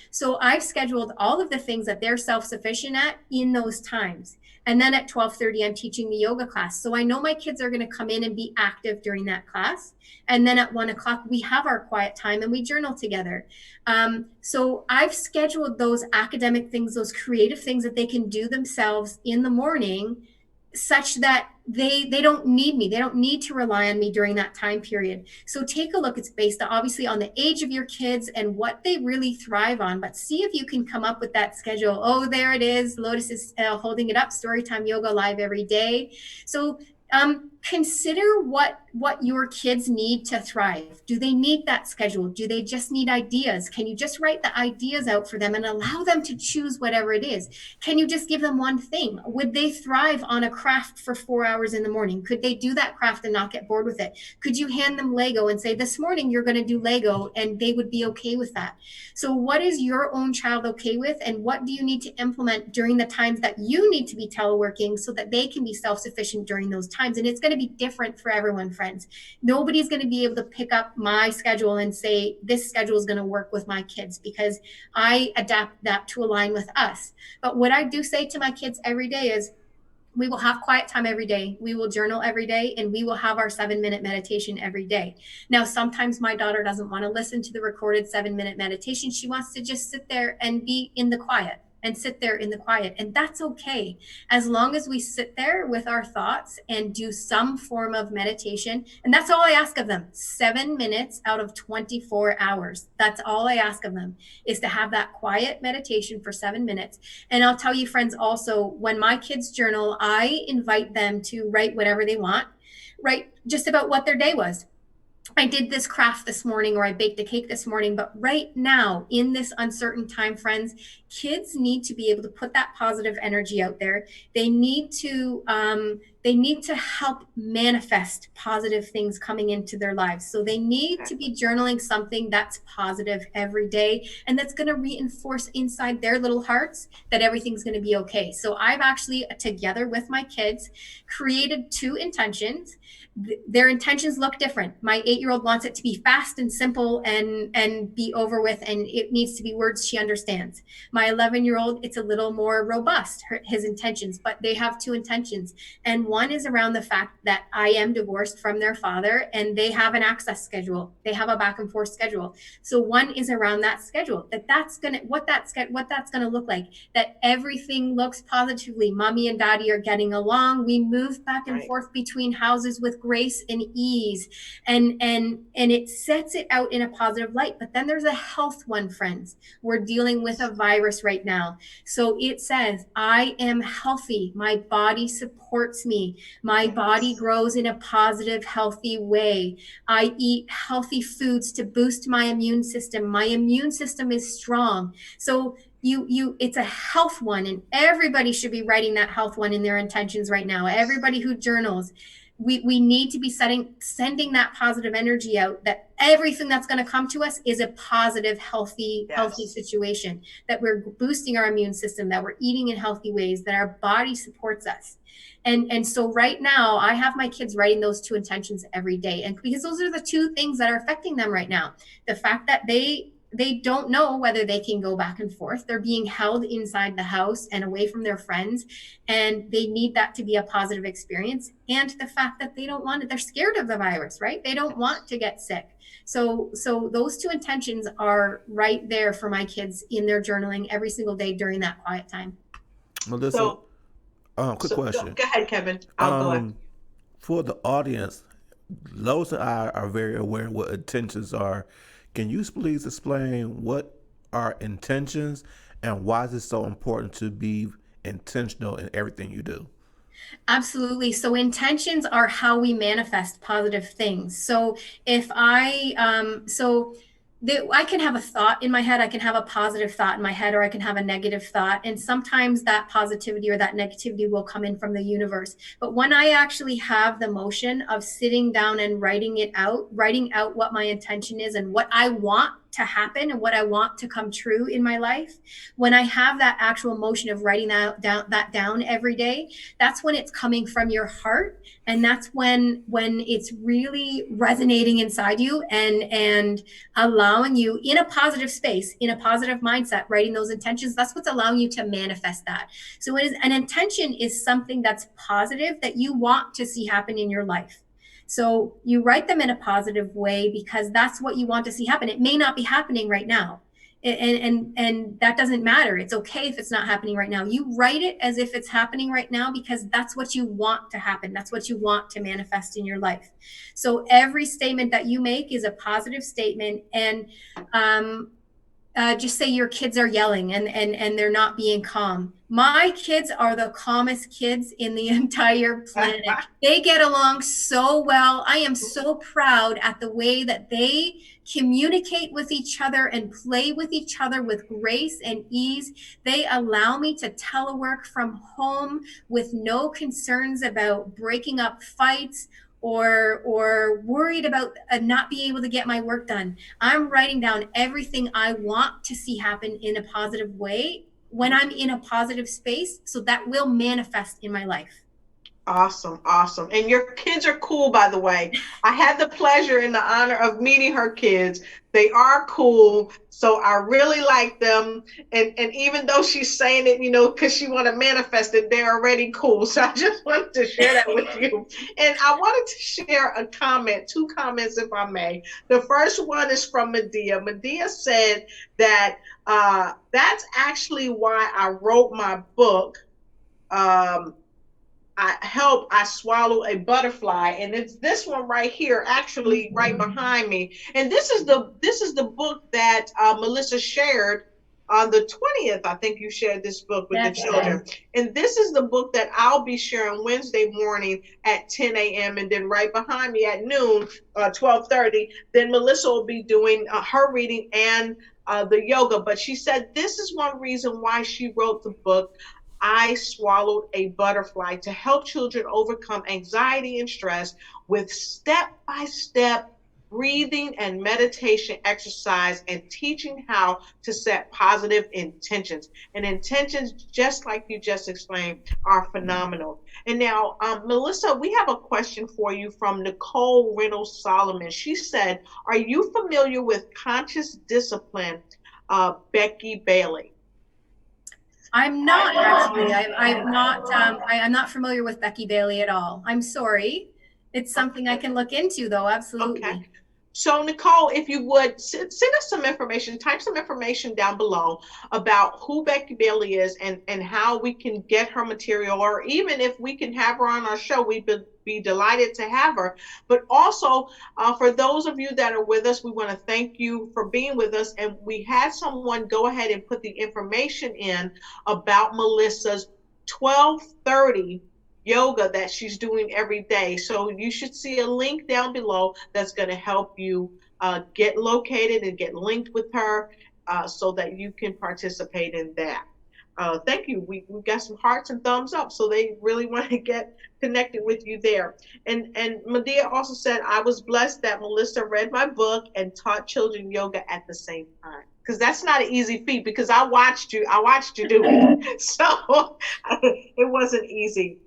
So I've scheduled all of the things that they're self-sufficient at in those times. And then at 12:30, I'm teaching the yoga class. So I know my kids are going to come in and be active during that class. And then at 1:00, we have our quiet time and we journal together. So I've scheduled those academic things, those creative things that they can do themselves in the morning, such that they don't need me. They don't need to rely on me during that time period. So take a look. It's based obviously on the age of your kids and what they really thrive on, but see if you can come up with that schedule. Oh, there it is. Lotus is holding it up. Storytime Yoga live every day. So consider what your kids need to thrive. Do they need that schedule? Do they just need ideas? Can you just write the ideas out for them and allow them to choose whatever it is? Can you just give them one thing? Would they thrive on a craft for 4 hours in the morning? Could they do that craft and not get bored with it? Could you hand them Lego and say, this morning you're going to do Lego, and they would be okay with that? So what is your own child okay with, and what do you need to implement during the times that you need to be teleworking so that they can be self-sufficient during those times? And it's going to be different for everyone, friends. Nobody's going to be able to pick up my schedule and say, this schedule is going to work with my kids, because I adapt that to align with us. But what I do say to my kids every day is, we will have quiet time every day. We will journal every day, and we will have our 7-minute meditation every day. Now, sometimes my daughter doesn't want to listen to the recorded 7-minute meditation. She wants to just sit there and be in the quiet. And sit there in the quiet. And that's okay. As long as we sit there with our thoughts and do some form of meditation. And that's all I ask of them. 7 minutes out of 24 hours. That's all I ask of them, is to have that quiet meditation for 7 minutes. And I'll tell you, friends, also, when my kids journal, I invite them to write whatever they want, write just about what their day was. I did this craft this morning, or I baked a cake this morning. But right now, in this uncertain time, friends, kids need to be able to put that positive energy out there. They need to help manifest positive things coming into their lives. So they need to be journaling something that's positive every day, and that's going to reinforce inside their little hearts that everything's going to be okay. So I've actually, together with my kids, created 2 intentions. Their intentions look different. My 8-year-old wants it to be fast and simple and be over with, and it needs to be words she understands. My 11-year-old, it's a little more robust, his intentions, but they have 2 intentions. And one is around the fact that I am divorced from their father, and they have an access schedule. They have a back and forth schedule. So one is around that schedule, what that's gonna look like, that everything looks positively. Mommy and daddy are getting along. We move back and forth between houses with grace and ease, and it sets it out in a positive light. But then there's a health one, friends. We're dealing with a virus right now. So it says, I am healthy. My body supports me. My body grows in a positive, healthy way. I eat healthy foods to boost my immune system. My immune system is strong. So it's a health one, and everybody should be writing that health one in their intentions right now. Everybody who journals, we need to be sending that positive energy out, that everything that's going to come to us is a positive, healthy situation, that we're boosting our immune system, that we're eating in healthy ways, that our body supports us. And so right now I have my kids writing those 2 intentions every day. And because those are the 2 things that are affecting them right now, the fact that they they don't know whether they can go back and forth. They're being held inside the house and away from their friends, and they need that to be a positive experience. And the fact that they don't want it, they're scared of the virus, right? They don't want to get sick. So those two intentions are right there for my kids in their journaling every single day during that quiet time. Melissa, So, quick question. go ahead, Kevin. I'll go ahead. Um, for the audience, Lowe's and I are very aware of what intentions are. Can you please explain what are intentions and why is it so important to be intentional in everything you do? Absolutely. So intentions are how we manifest positive things. So if I, I can have a thought in my head, I can have a positive thought in my head, or I can have a negative thought. And sometimes that positivity or that negativity will come in from the universe. But when I actually have the motion of sitting down and writing out what my intention is and what I want to happen and what I want to come true in my life, when I have that actual motion of writing that down every day, that's when it's coming from your heart, and that's when it's really resonating inside you and allowing you in a positive space, in a positive mindset, writing those intentions. That's what's allowing you to manifest that. So it is, an intention is something that's positive that you want to see happen in your life. So you write them in a positive way because that's what you want to see happen. It may not be happening right now. And that doesn't matter. It's okay if it's not happening right now. You write it as if it's happening right now because that's what you want to happen. That's what you want to manifest in your life. So every statement that you make is a positive statement. And just say your kids are yelling and they're not being calm. My kids are the calmest kids in the entire planet. They get along so well. I am so proud at the way that they communicate with each other and play with each other with grace and ease. They allow me to telework from home with no concerns about breaking up fights or worried about not being able to get my work done. I'm writing down everything I want to see happen in a positive way when I'm in a positive space, so that will manifest in my life. Awesome, awesome. And your kids are cool, by the way. I had the pleasure and the honor of meeting her kids. They are cool. So I really like them. And even though she's saying it, because she want to manifest it, they're already cool. So I just wanted to share that with you. And I wanted to share a comment, two comments, if I may. The first one is from Medea. Medea said that that's actually why I wrote my book. I swallow a butterfly, and it's this one right here, actually right behind me. And this is the book that Melissa shared on the 20th. I think you shared this book with the children. And this is the book that I'll be sharing Wednesday morning at 10 a.m. And then right behind me at noon, 12:30, then Melissa will be doing her reading and the yoga. But she said this is one reason why she wrote the book, I Swallowed a Butterfly, to help children overcome anxiety and stress with step by step breathing and meditation exercise, and teaching how to set positive intentions. And intentions, just like you just explained, are phenomenal. And now, Melissa, we have a question for you from Nicole Reynolds Solomon. She said, are you familiar with conscious discipline, Becky Bailey? I'm not actually. I'm not familiar with Becky Bailey at all. I'm sorry. It's something I can look into, though. Absolutely. Okay. So, Nicole, if you would send us some information, type some information down below about who Becky Bailey is and how we can get her material, or even if we can have her on our show, we'd be delighted to have her. But also, for those of you that are with us, we want to thank you for being with us. And we had someone go ahead and put the information in about Melissa's 12:30 yoga that she's doing every day. So you should see a link down below that's going to help you get located and get linked with her, so that you can participate in that. Thank you. We got some hearts and thumbs up, so they really want to get connected with you there. And Medea also said, I was blessed that Melissa read my book and taught children yoga at the same time. Because that's not an easy feat, because I watched you do it. So it wasn't easy.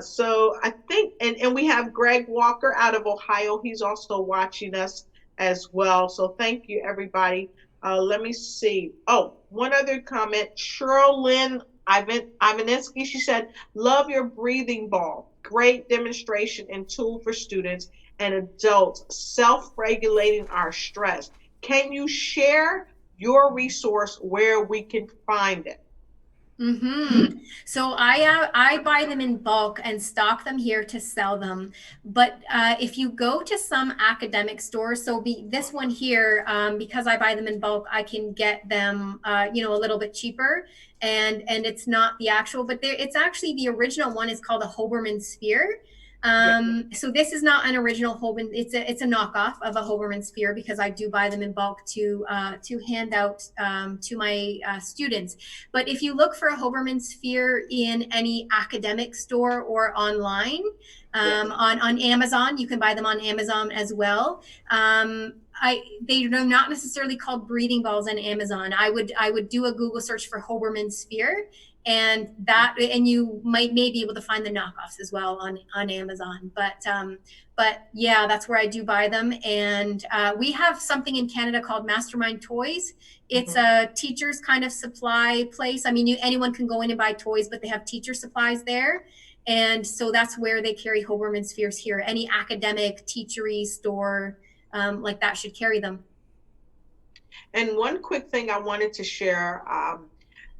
So I think, and we have Greg Walker out of Ohio. He's also watching us as well. So thank you, everybody, Let me see. Oh, one other comment. Sherlyn Ivanesky, she said, love your breathing ball. Great demonstration and tool for students and adults self-regulating our stress. Can you share your resource where we can find it? So I buy them in bulk and stock them here to sell them. But if you go to some academic stores, so this one here, because I buy them in bulk, I can get them, a little bit cheaper. And it's not the actual, but it's actually the original one is called a Hoberman Sphere. Yeah. So this is not an original Hoberman. It's a knockoff of a Hoberman Sphere because I do buy them in bulk to hand out to my students. But if you look for a Hoberman Sphere in any academic store or online, Yes. on Amazon, you can buy them on Amazon as well. They're not necessarily called breathing balls on Amazon. I would do a Google search for Hoberman Sphere, and you may be able to find the knockoffs as well on Amazon. But yeah, that's where I do buy them. And we have something in Canada called Mastermind Toys. It's a teacher's kind of supply place. I mean, anyone can go in and buy toys, but they have teacher supplies there. And so that's where they carry Hoberman Spheres here. Any academic teachery store like that should carry them. And one quick thing I wanted to share,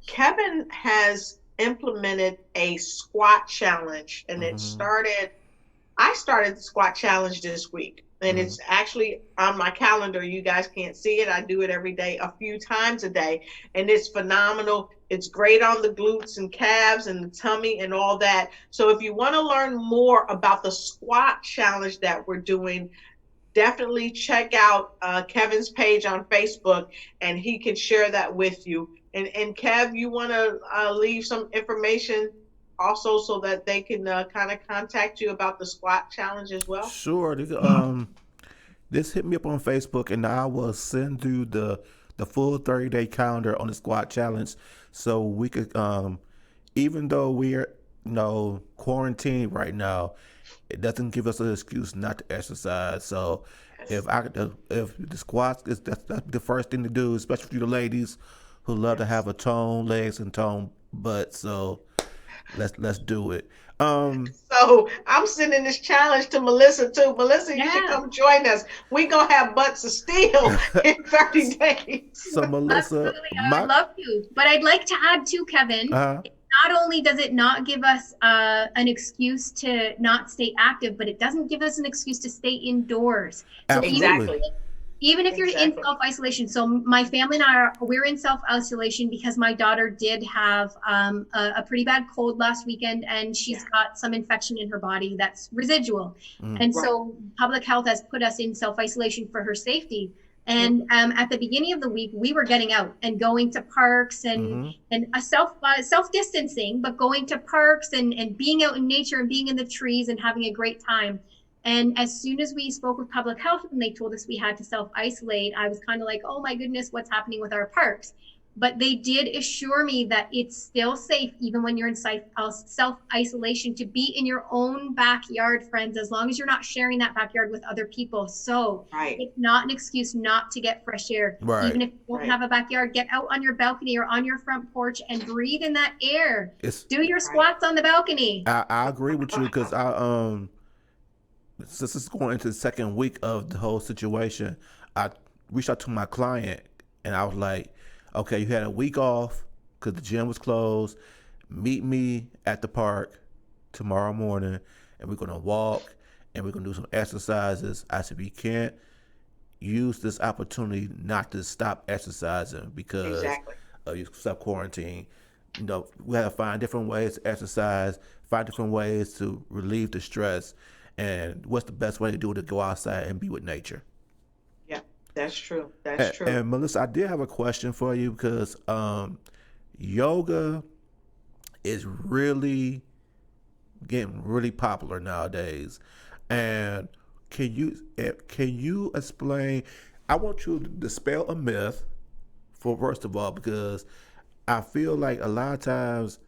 Kevin has implemented a squat challenge, and I started the squat challenge this week, and it's actually on my calendar. You guys can't see it. I do it every day, a few times a day, and it's phenomenal. It's great on the glutes and calves and the tummy and all that. So if you want to learn more about the squat challenge that we're doing, definitely check out Kevin's page on Facebook, and he can share that with you. And Kev, you want to leave some information also so that they can kind of contact you about the squat challenge as well? Sure. This hit me up on Facebook, and I will send you the full 30-day calendar on the squat challenge, so we could, even though we're quarantined right now, it doesn't give us an excuse not to exercise. So Yes. if the squats is that's the first thing to do, especially for you the ladies who love to have a toned legs and toned butt. So let's do it. Um, So I'm sending this challenge to Melissa too. Melissa, you should Yeah, come join us. We're gonna have butts of steel in 30 days. so Melissa, absolutely. I would my love to. But I'd like to add too, Kevin, uh, not only does it not give us an excuse to not stay active, but it doesn't give us an excuse to stay indoors. So absolutely. Exactly. even if you're in Exactly. self-isolation, so my family and we're in self-isolation because my daughter did have a pretty bad cold last weekend, and she's got some infection in her body that's residual. And Right. so public health has put us in self-isolation for her safety. And at the beginning of the week, we were getting out and going to parks and a self distancing, but going to parks and being out in nature and being in the trees and having a great time. And as soon as we spoke with public health and they told us we had to self isolate, I was kind of like, oh my goodness, what's happening with our parks? But they did assure me that it's still safe, even when you're in self isolation, to be in your own backyard, friends, as long as you're not sharing that backyard with other people. So Right. it's not an excuse not to get fresh air. Right. Even if you don't Right. have a backyard, get out on your balcony or on your front porch and breathe in that air. It's Do your squats on the balcony. I agree with you because since it's going into the second week of the whole situation, I reached out to my client and I was like, okay, you had a week off because the gym was closed. Meet me at the park tomorrow morning and we're going to walk and we're going to do some exercises. I said, we can't use this opportunity not to stop exercising because Exactly. of your self quarantine. We have to find different ways to exercise, find different ways to relieve the stress. And what's the best way to do it? To go outside and be with nature. Yeah, that's true. That's true. And Melissa, I did have a question for you because yoga is really getting really popular nowadays. And can you explain? I want you to dispel a myth for first of all because I feel like a lot of times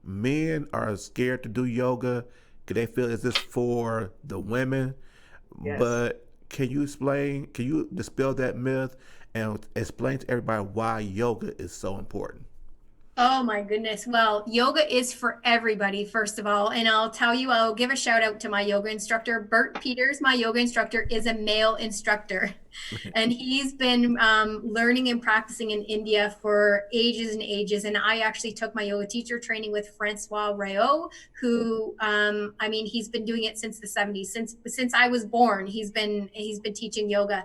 men are scared to do yoga because they feel it's just for the women. Yes. But can you explain? Can you dispel that myth and explain to everybody why yoga is so important. Oh my goodness. Well, yoga is for everybody, first of all. And I'll tell you, I'll give a shout out to my yoga instructor. Bert Peters, my yoga instructor, is a male instructor. And he's been learning and practicing in India for ages and ages. And I actually took my yoga teacher training with Francois Rayo, who, I mean, he's been doing it since the 70s. Since I was born, he's been teaching yoga.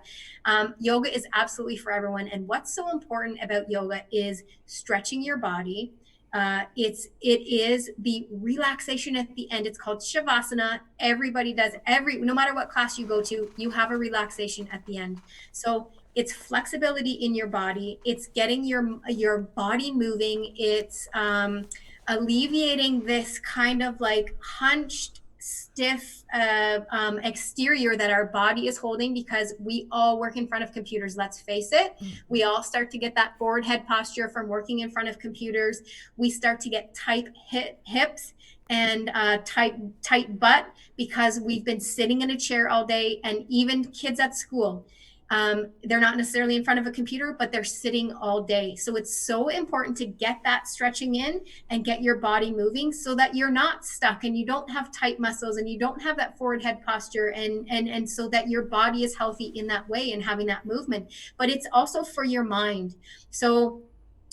Yoga is absolutely for everyone. And what's so important about yoga is stretching your body. It is the relaxation at the end. It's called shavasana. Everybody does, no matter what class you go to, you have a relaxation at the end. So it's flexibility in your body. It's getting your body moving. It's alleviating this kind of like hunched, stiff exterior that our body is holding, because we all work in front of computers. Let's face it. We all start to get that forward head posture from working in front of computers. We start to get tight hips and tight butt because we've been sitting in a chair all day. And even kids at school, they're not necessarily in front of a computer, but they're sitting all day. So it's so important to get that stretching in and get your body moving so that you're not stuck and you don't have tight muscles and you don't have that forward head posture, and so that your body is healthy in that way and having that movement. But it's also for your mind. So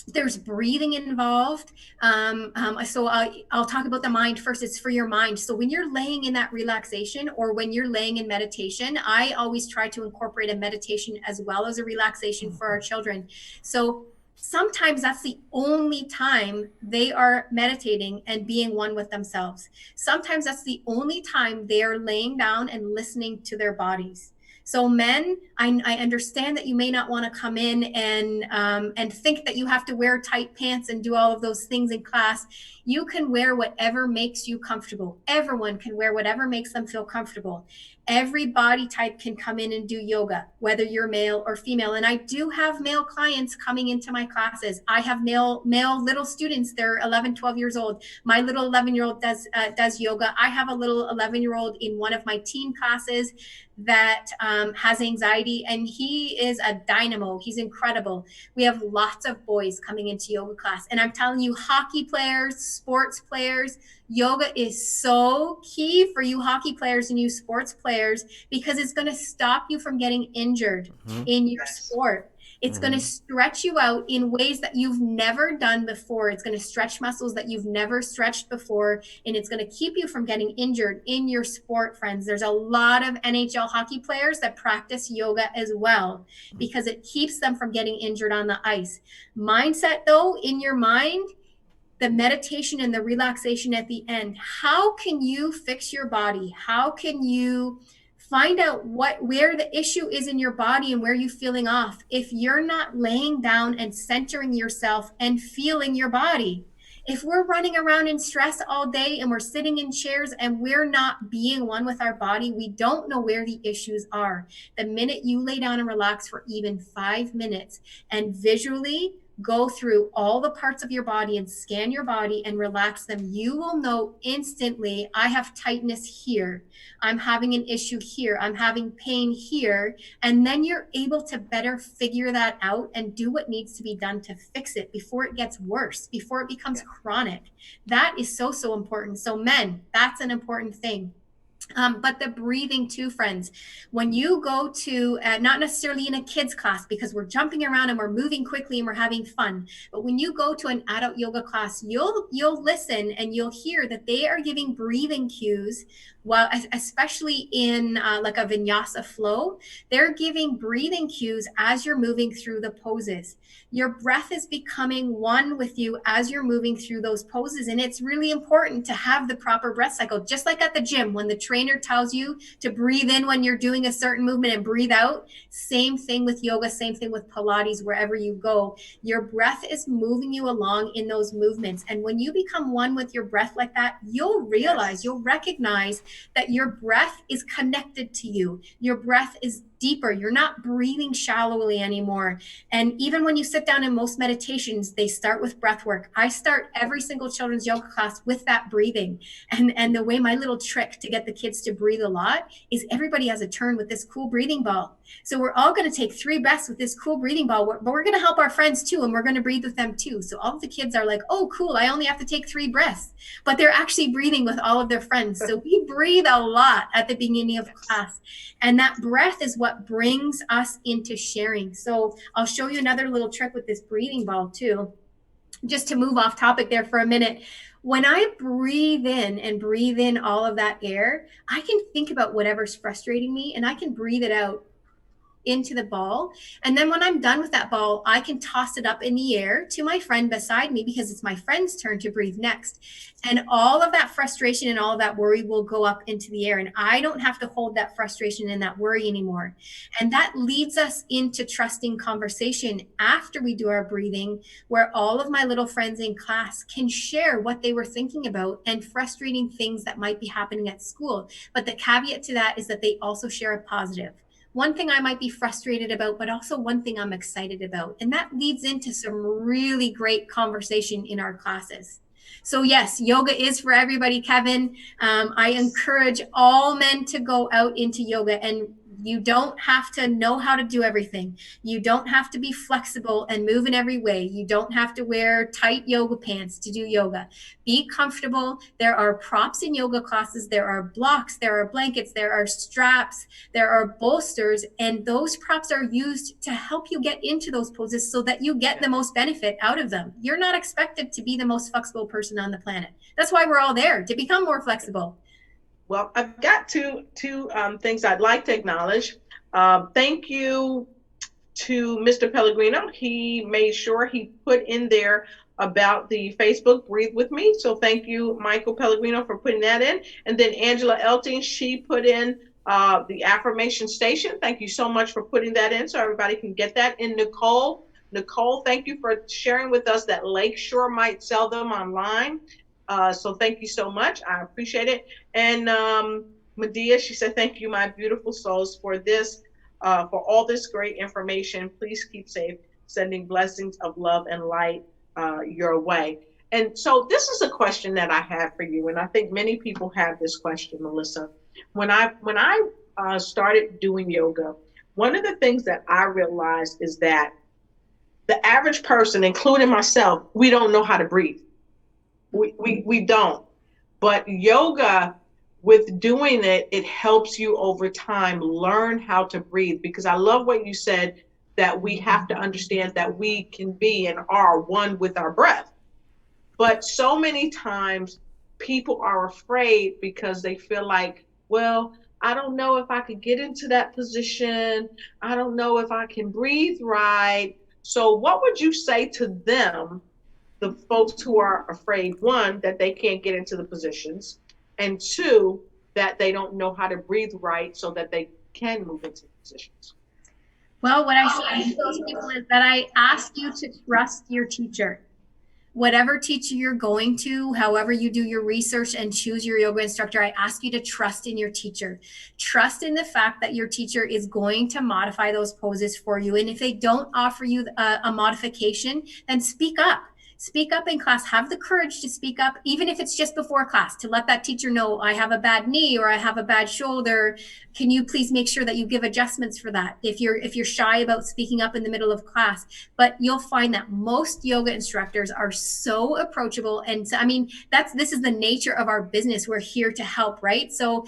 there's breathing involved. So I'll talk about the mind first. It's for your mind. So when you're laying in that relaxation, or when you're laying in meditation, I always try to incorporate a meditation as well as a relaxation for our children. So sometimes that's the only time they are meditating and being one with themselves. Sometimes that's the only time they are laying down and listening to their bodies. So men, I understand that you may not want to come in and think that you have to wear tight pants and do all of those things in class. You can wear whatever makes you comfortable. Everyone can wear whatever makes them feel comfortable. Every body type can come in and do yoga, whether you're male or female. And I do have male clients coming into my classes. I have male little students. They're 11, 12 years old. My little 11-year-old does yoga. I have a little 11-year-old in one of my teen classes that has anxiety, and he is a dynamo. He's incredible. We have lots of boys coming into yoga class, and I'm telling you, hockey players, sports players, yoga is so key for you hockey players and you sports players, because it's going to stop you from getting injured in your sport. It's going to stretch you out in ways that you've never done before. It's going to stretch muscles that you've never stretched before, and it's going to keep you from getting injured in your sport, friends. There's a lot of NHL hockey players that practice yoga as well, because it keeps them from getting injured on the ice. Mindset, though, in your mind, the meditation and the relaxation at the end, how can you fix your body? How can you find out where the issue is in your body and where you're feeling off if you're not laying down and centering yourself and feeling your body? If we're running around in stress all day and we're sitting in chairs and we're not being one with our body, we don't know where the issues are. The minute you lay down and relax for even 5 minutes and visually go through all the parts of your body and scan your body and relax them, you will know instantly, I have tightness here. I'm having an issue here. I'm having pain here. And then you're able to better figure that out and do what needs to be done to fix it before it gets worse, before it becomes chronic. That is so, so important. So men, that's an important thing. But the breathing too, friends. When you go to, not necessarily in a kids class, because we're jumping around and we're moving quickly and we're having fun, but when you go to an adult yoga class, you'll listen and you'll hear that they are giving breathing cues, while especially in like a vinyasa flow, they're giving breathing cues as you're moving through the poses. Your breath is becoming one with you as you're moving through those poses. And it's really important to have the proper breath cycle, just like at the gym, when the trainer tells you to breathe in when you're doing a certain movement and breathe out. Same thing with yoga, same thing with Pilates, wherever you go. Your breath is moving you along in those movements. And when you become one with your breath like that, you'll realize, you'll recognize that your breath is connected to you. Your breath is deeper. You're not breathing shallowly anymore. And even when you sit down in most meditations, they start with breath work. I start every single children's yoga class with that breathing. And the way my little trick to get the kids to breathe a lot is everybody has a turn with this cool breathing ball. So we're all going to take 3 breaths with this cool breathing ball, but we're going to help our friends too, and we're going to breathe with them too. So all of the kids are like, oh, cool, I only have to take 3 breaths, but they're actually breathing with all of their friends. So we breathe a lot at the beginning of class, and that breath is what brings us into sharing. So I'll show you another little trick with this breathing ball too, just to move off topic there for a minute. When I breathe in and breathe in all of that air, I can think about whatever's frustrating me and I can breathe it out into the ball. And then when I'm done with that ball, I can toss it up in the air to my friend beside me, because it's my friend's turn to breathe next. And all of that frustration and all of that worry will go up into the air. And I don't have to hold that frustration and that worry anymore. And that leads us into trusting conversation after we do our breathing, where all of my little friends in class can share what they were thinking about and frustrating things that might be happening at school. But the caveat to that is that they also share a positive. One thing I might be frustrated about, but also one thing I'm excited about. And that leads into some really great conversation in our classes. So yes, yoga is for everybody, Kevin. I encourage all men to go out into yoga, and you don't have to know how to do everything. You don't have to be flexible and move in every way. You don't have to wear tight yoga pants to do yoga. Be comfortable. There are props in yoga classes. There are blocks, there are blankets, there are straps, there are bolsters, and those props are used to help you get into those poses so that you get the most benefit out of them. You're not expected to be the most flexible person on the planet. That's why we're all there, to become more flexible. Well, I've got two things I'd like to acknowledge. Thank you to Mr. Pellegrino. He made sure he put in there about the Facebook Breathe With Me. So thank you, Michael Pellegrino, for putting that in. And then Angela Elting, she put in the affirmation station. Thank you so much for putting that in so everybody can get that. And Nicole, thank you for sharing with us that Lakeshore might sell them online. So thank you so much. I appreciate it. And Medea, she said, thank you, my beautiful souls, for this, for all this great information. Please keep safe, sending blessings of love and light your way. And so this is a question that I have for you. And I think many people have this question, Melissa. When I started doing yoga, one of the things that I realized is that the average person, including myself, we don't know how to breathe. We don't. But yoga, with doing it, it helps you over time learn how to breathe. Because I love what you said, that we have to understand that we can be and are one with our breath. But so many times people are afraid because they feel like, well, I don't know if I could get into that position. I don't know if I can breathe right. So what would you say to them, the folks who are afraid, one, that they can't get into the positions, and two, that they don't know how to breathe right so that they can move into the positions? Well, what I say to those people is that I ask you to trust your teacher. Whatever teacher you're going to, however you do your research and choose your yoga instructor, I ask you to trust in your teacher. Trust in the fact that your teacher is going to modify those poses for you. And if they don't offer you a modification, then speak up. Speak up in class. Have the courage to speak up, even if it's just before class, to let that teacher know, I have a bad knee or I have a bad shoulder. Can you please make sure that you give adjustments for that if you're shy about speaking up in the middle of class? But you'll find that most yoga instructors are so approachable. And so, I mean, this is the nature of our business. We're here to help, right? So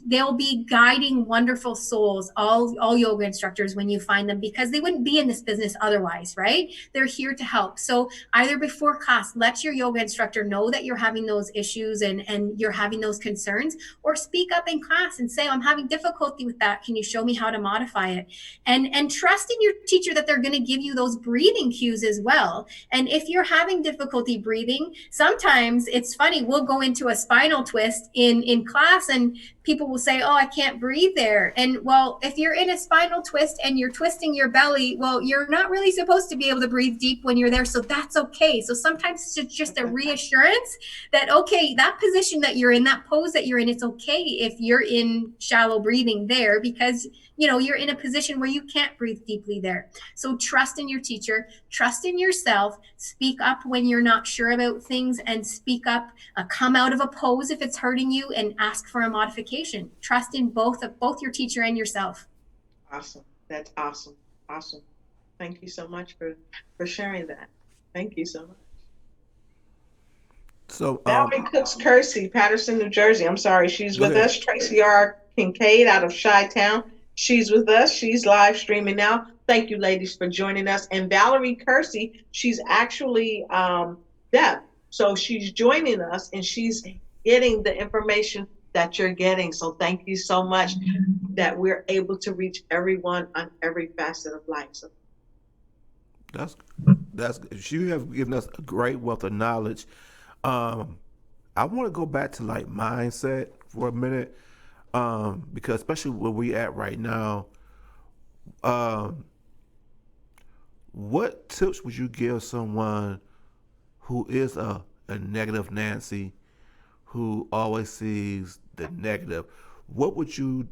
they'll be guiding wonderful souls, all yoga instructors, when you find them, because they wouldn't be in this business otherwise, right? They're here to help. So either before class, let your yoga instructor know that you're having those issues and you're having those concerns, or speak up in class and say, I'm having difficulty with that. Can you show me how to modify it? And trust in your teacher that they're going to give you those breathing cues as well. And if you're having difficulty breathing, sometimes it's funny, we'll go into a spinal twist in class, and people will say, oh, I can't breathe there. And well, if you're in a spinal twist and you're twisting your belly, well, you're not really supposed to be able to breathe deep when you're there. So that's okay. So sometimes it's just a reassurance that, okay, that position that you're in, that pose that you're in, it's okay if you're in shallow breathing there, because you're in a position where you can't breathe deeply there. So trust in your teacher, trust in yourself, speak up when you're not sure about things, and speak up, come out of a pose if it's hurting you, and ask for a modification. Trust in both your teacher and yourself. Awesome. That's awesome. Awesome. Thank you so much for sharing that. Thank you so much. So, Valerie Cooks Kersey, Patterson, New Jersey. I'm sorry, she's with ahead. us. Tracy R. Kincaid out of Chi-Town. She's with us. She's live streaming now. Thank you, ladies, for joining us. And Valerie Kersey, she's actually deaf. So she's joining us and she's getting the information that you're getting. So thank you so much that we're able to reach everyone on every facet of life. So That's you have given us a great wealth of knowledge. I want to go back to like mindset for a minute, because especially where we at right now, um, what tips would you give someone who is a negative Nancy, who always sees the negative? What would you,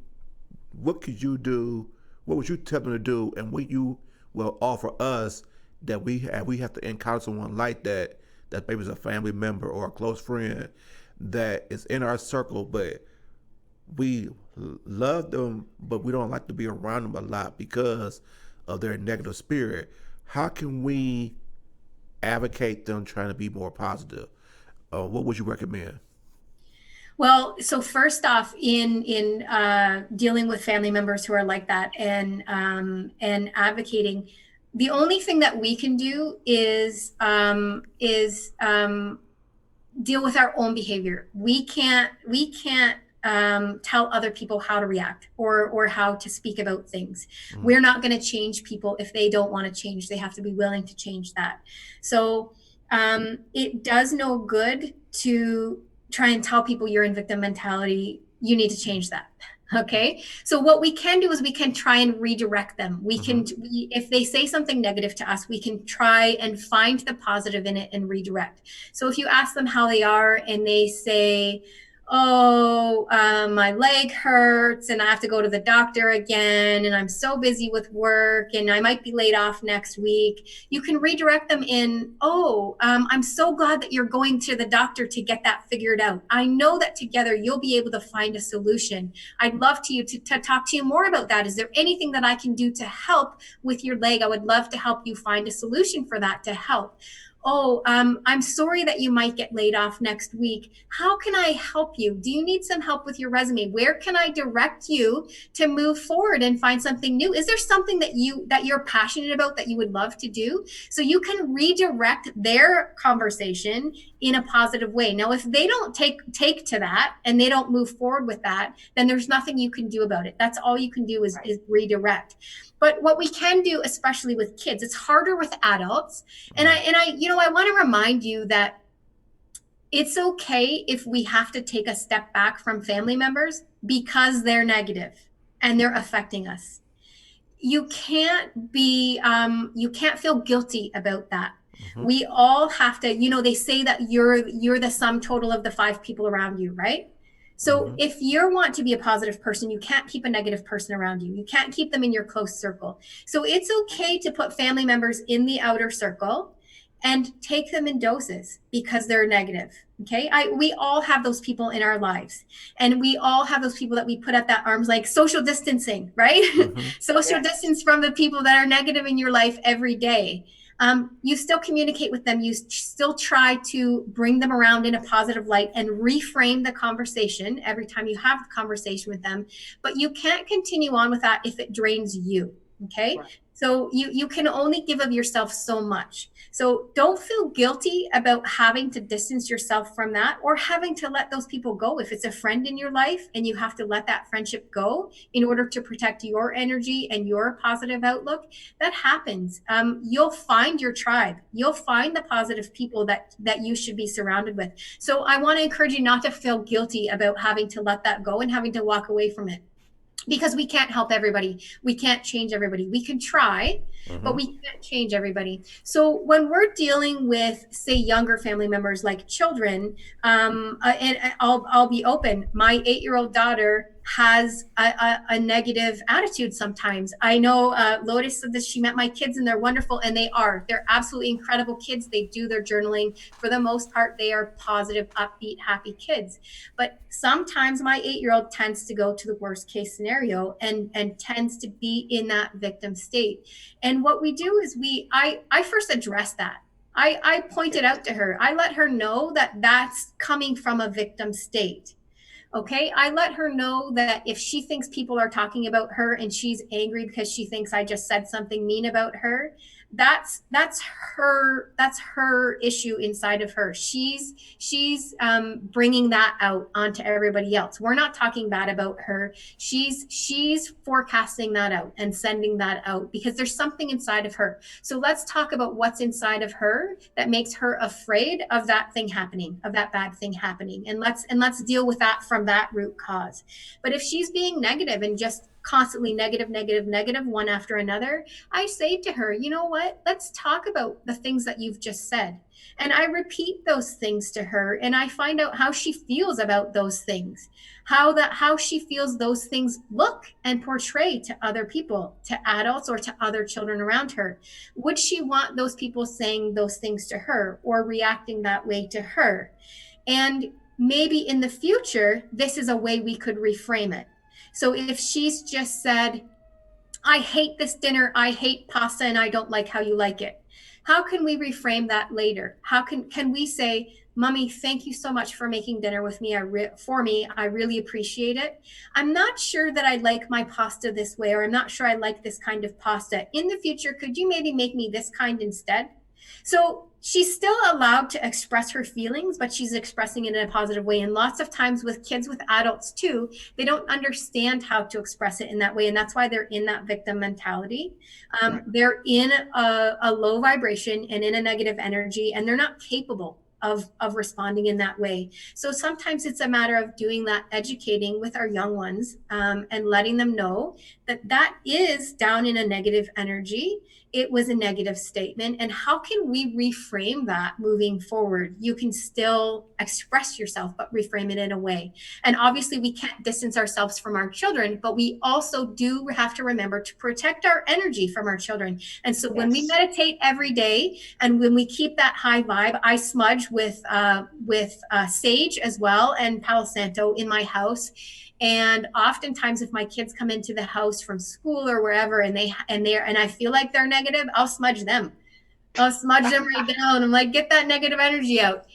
what could you do? What would you tell them to do? And what you will offer us that we have to encounter someone like that, that maybe is a family member or a close friend that is in our circle, but we love them, but we don't like to be around them a lot because of their negative spirit. How can we advocate them trying to be more positive? What would you recommend? Well, so first off, in dealing with family members who are like that, and advocating, the only thing that we can do is deal with our own behavior. We can't tell other people how to react or how to speak about things. We're not going to change people if they don't want to change. They have to be willing to change that. So it does no good to try and tell people you're in victim mentality. You need to change that. Okay. So what we can do is we can try and redirect them. If they say something negative to us, we can try and find the positive in it and redirect. So if you ask them how they are and they say, oh, my leg hurts and I have to go to the doctor again, and I'm so busy with work and I might be laid off next week, you can redirect them in, oh, I'm so glad that you're going to the doctor to get that figured out. I know that together you'll be able to find a solution. I'd love to talk to you more about that. Is there anything that I can do to help with your leg? I would love to help you find a solution for that to help. Oh, I'm sorry that you might get laid off next week. How can I help you? Do you need some help with your resume? Where can I direct you to move forward and find something new? Is there something that you're passionate about that you would love to do? So you can redirect their conversation in a positive way. Now, if they don't take to that and they don't move forward with that, then there's nothing you can do about it. That's all you can do is redirect. But what we can do, especially with kids, it's harder with adults. And I want to remind you that it's okay if we have to take a step back from family members because they're negative and they're affecting us. You can't feel guilty about that. We all have to, they say that you're the sum total of the 5 people around you, right? So if you want to be a positive person, you can't keep a negative person around you. You can't keep them in your close circle. So it's okay to put family members in the outer circle and take them in doses because they're negative. Okay. We all have those people in our lives, and we all have those people that we put at that arm's length, social distancing, right? Social distance from the people that are negative in your life every day. You still communicate with them. You still try to bring them around in a positive light and reframe the conversation every time you have the conversation with them. But you can't continue on with that if it drains you. Okay. Right. So you can only give of yourself so much. So don't feel guilty about having to distance yourself from that or having to let those people go. If it's a friend in your life and you have to let that friendship go in order to protect your energy and your positive outlook, that happens. You'll find your tribe. You'll find the positive people that you should be surrounded with. So I want to encourage you not to feel guilty about having to let that go and having to walk away from it, because we can't help everybody. We can't change everybody. We can try, but we can't change everybody. So when we're dealing with, say, younger family members like children, and I'll be open. My 8-year-old daughter has a negative attitude sometimes. I know Lotus said this. She met my kids and they're wonderful, and they're absolutely incredible kids. They do their journaling. For the most part, they are positive, upbeat, happy kids. But sometimes my 8-year-old tends to go to the worst case scenario and tends to be in that victim state. And what we do is I first address that. I pointed out to her. I let her know that that's coming from a victim state. Okay. I let her know that if she thinks people are talking about her and she's angry because she thinks I just said something mean about her, that's her issue inside of her. She's bringing that out onto everybody else. We're not talking bad about her. She's forecasting that out and sending that out because there's something inside of her. So let's talk about what's inside of her that makes her afraid of that thing happening, of that bad thing happening, and let's deal with that from that root cause. But if she's being negative and just constantly negative, one after another, I say to her, you know what? Let's talk about the things that you've just said. And I repeat those things to her and I find out how she feels about those things, how she feels those things look and portray to other people, to adults or to other children around her. Would she want those people saying those things to her or reacting that way to her? And maybe in the future, this is a way we could reframe it. So if she's just said, I hate this dinner, I hate pasta, and I don't like how you like it, how can we reframe that later? How can we say, Mommy, thank you so much for making dinner with me. For me, I really appreciate it. I'm not sure that I like my pasta this way, or I'm not sure I like this kind of pasta. In the future, could you maybe make me this kind instead? So she's still allowed to express her feelings, but she's expressing it in a positive way. And lots of times with kids, with adults too, they don't understand how to express it in that way. And that's why they're in that victim mentality. They're in a low vibration and in a negative energy, and they're not capable of responding in that way. So sometimes it's a matter of doing that educating with our young ones, and letting them know that that is down in a negative energy. It was a negative statement. And how can we reframe that moving forward? You can still express yourself, but reframe it in a way. And obviously we can't distance ourselves from our children, but we also do have to remember to protect our energy from our children. And so when we meditate every day and when we keep that high vibe, I smudge with sage as well and Palo Santo in my house. And oftentimes if my kids come into the house from school or wherever and I feel like they're negative, I'll smudge them. I'll smudge them right down. I'm like, get that negative energy out.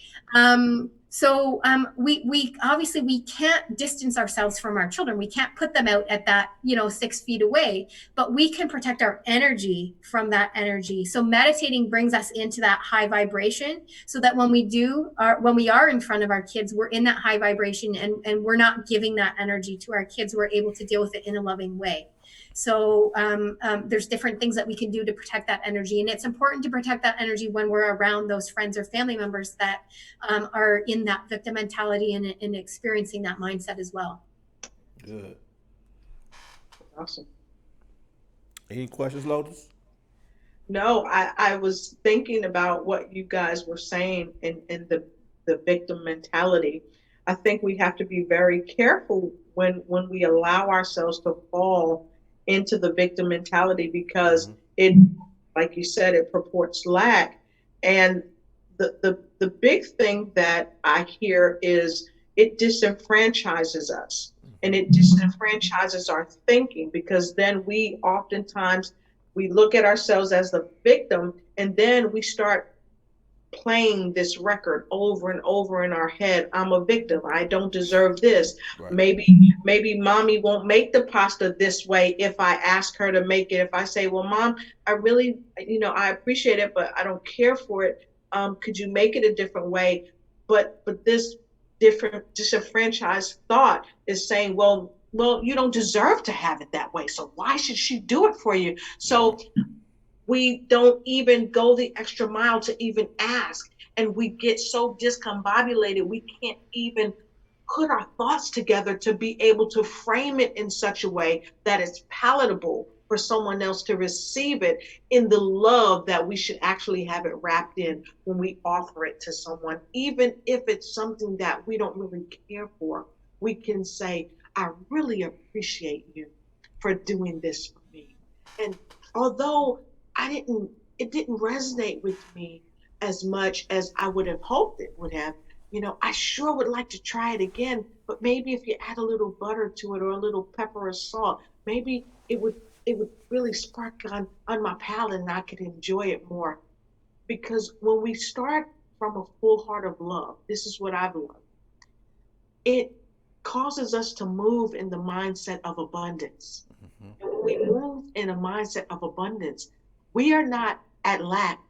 So we obviously we can't distance ourselves from our children. We can't put them out at that, 6 feet away, but we can protect our energy from that energy. So meditating brings us into that high vibration so that when we are in front of our kids, we're in that high vibration and we're not giving that energy to our kids. We're able to deal with it in a loving way. So there's different things that we can do to protect that energy. And it's important to protect that energy when we're around those friends or family members that are in that victim mentality and experiencing that mindset as well. Good. Awesome. Any questions, Lotus? No, I was thinking about what you guys were saying in the victim mentality. I think we have to be very careful when we allow ourselves to fall into the victim mentality because it, like you said, it purports lack. And the big thing that I hear is it disenfranchises us and it disenfranchises our thinking because then we oftentimes we look at ourselves as the victim and then we start playing this record over and over in our head. I'm a victim. I don't deserve this. Right. Maybe mommy won't make the pasta this way if I ask her to make it. If I say, well, mom, I really, I appreciate it, but I don't care for it. Could you make it a different way? But this different disenfranchised thought is saying, well, you don't deserve to have it that way. So why should she do it for you? So we don't even go the extra mile to even ask. And we get so discombobulated, we can't even put our thoughts together to be able to frame it in such a way that it's palatable for someone else to receive it in the love that we should actually have it wrapped in when we offer it to someone. Even if it's something that we don't really care for, we can say, I really appreciate you for doing this for me. And although it didn't resonate with me as much as I would have hoped it would have. I sure would like to try it again, but maybe if you add a little butter to it or a little pepper or salt, maybe it would really spark on my palate and I could enjoy it more. Because when we start from a full heart of love, this is what I've learned. It causes us to move in the mindset of abundance. Mm-hmm. And when we move in a mindset of abundance, we are not at lack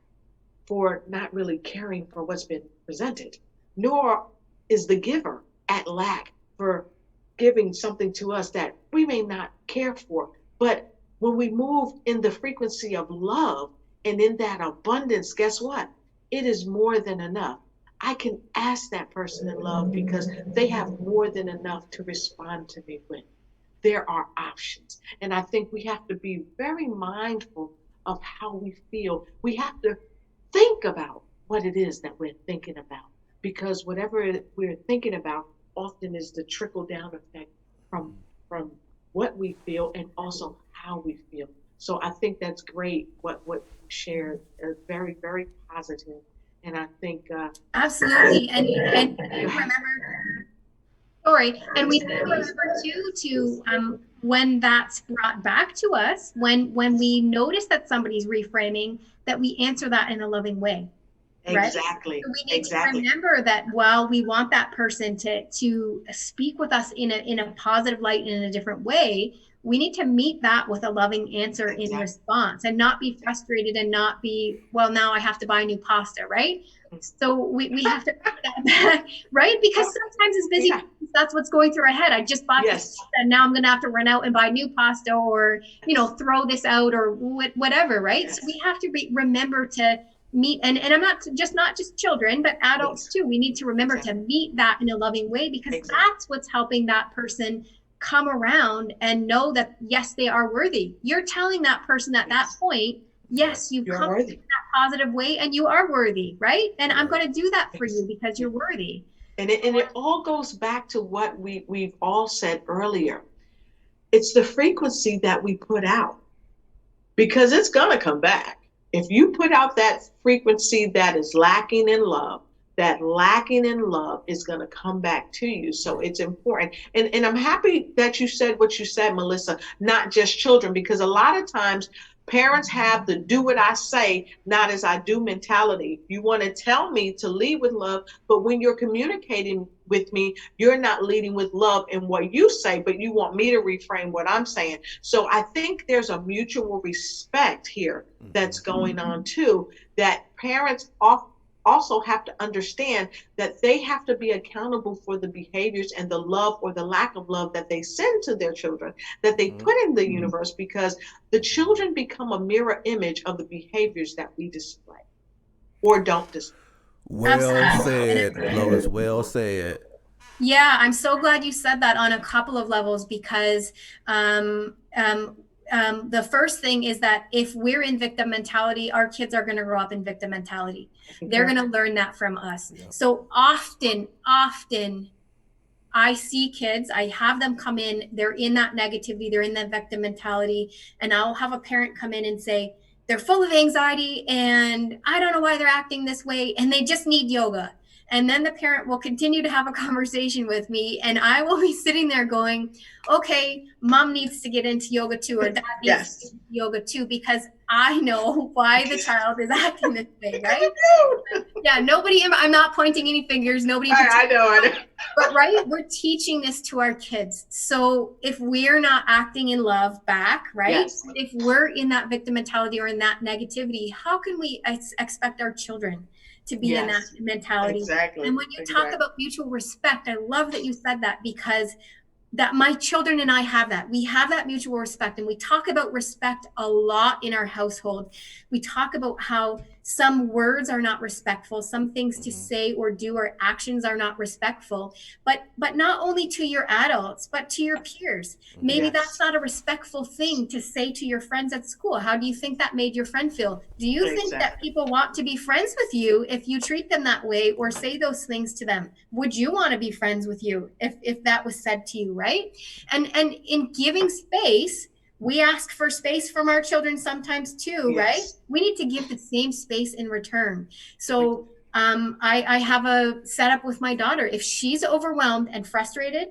for not really caring for what's been presented, nor is the giver at lack for giving something to us that we may not care for. But when we move in the frequency of love and in that abundance, guess what? It is more than enough. I can ask that person in love because they have more than enough to respond to me with. There are options. And I think we have to be very mindful of how we feel. We have to think about what it is that we're thinking about because whatever we're thinking about often is the trickle down effect from from what we feel and also how we feel. So I think that's great what you shared, very very positive. And I think Absolutely. And remember, sorry, and we have to remember too to when that's brought back to us, when we notice that somebody's reframing, that we answer that in a loving way, right? exactly, So we need to exactly, remember that while we want that person to speak with us in a positive light and in a different way, we need to meet that with a loving answer in exactly, response and not be frustrated and not be, well, now I have to buy new pasta, right? So we have to put that back, right? Because sometimes as busy, yeah, that's what's going through our head. I just bought this yes, pasta and now I'm going to have to run out and buy new pasta or, throw this out or whatever, right? So yes, we have to remember to meet, and I'm not just children, but adults yes, too. We need to remember to exactly, meet that in a loving way because exactly, that's what's helping that person come around and know that, yes, they are worthy. You're telling that person at that yes, point, Right. yes, you've you're come in worthy. that positive way and you are worthy, right? And I'm Right. going to do that for Yes. you because you're worthy. And it all goes back to what we've all said earlier. It's the frequency that we put out because it's going to come back. If you put out that frequency that is lacking in love, that lacking in love is going to come back to you. So it's important. And I'm happy that you said what you said, Melissa, not just children, because a lot of times parents have the do what I say, not as I do mentality. You want to tell me to lead with love, but when you're communicating with me, you're not leading with love in what you say, but you want me to reframe what I'm saying. So I think there's a mutual respect here Mm-hmm. that's going on too, that parents also have to understand that they have to be accountable for the behaviors and the love or the lack of love that they send to their children, that they Mm-hmm. put in the universe, because the children become a mirror image of the behaviors that we display or don't display. Well said, Lois. Absolutely. Well said. Yeah, I'm so glad you said that on a couple of levels because the first thing is that if we're in victim mentality, our kids are going to grow up in victim mentality. They're Okay. going to learn that from us. Yep. So often I see kids, I have them come in, they're in that negativity, they're in that victim mentality, and I'll have a parent come in and say, they're full of anxiety and I don't know why they're acting this way and they just need yoga. And then the parent will continue to have a conversation with me, and I will be sitting there going, okay, mom needs to get into yoga too, or dad needs to get into yoga too, because I know why the child is acting this way, right? Yeah, I'm not pointing any fingers, nobody. I know. But right, we're teaching this to our kids. So if we're not acting in love back, right? Yes. If we're in that victim mentality or in that negativity, how can we expect our children to be in that mentality? Exactly. And when you talk about mutual respect, I love that you said that, because that my children and I have that. We have that mutual respect, and we talk about respect a lot in our household. We talk about how some words are not respectful, some things to say or do or actions are not respectful, but not only to your adults, but to your peers. Maybe that's not a respectful thing to say to your friends at school. How do you think that made your friend feel? Do you think that people want to be friends with you if you treat them that way or say those things to them? Would you want to be friends with you if that was said to you, right? And in giving space, we ask for space from our children sometimes too, right? We need to give the same space in return. So I have a setup with my daughter. If she's overwhelmed and frustrated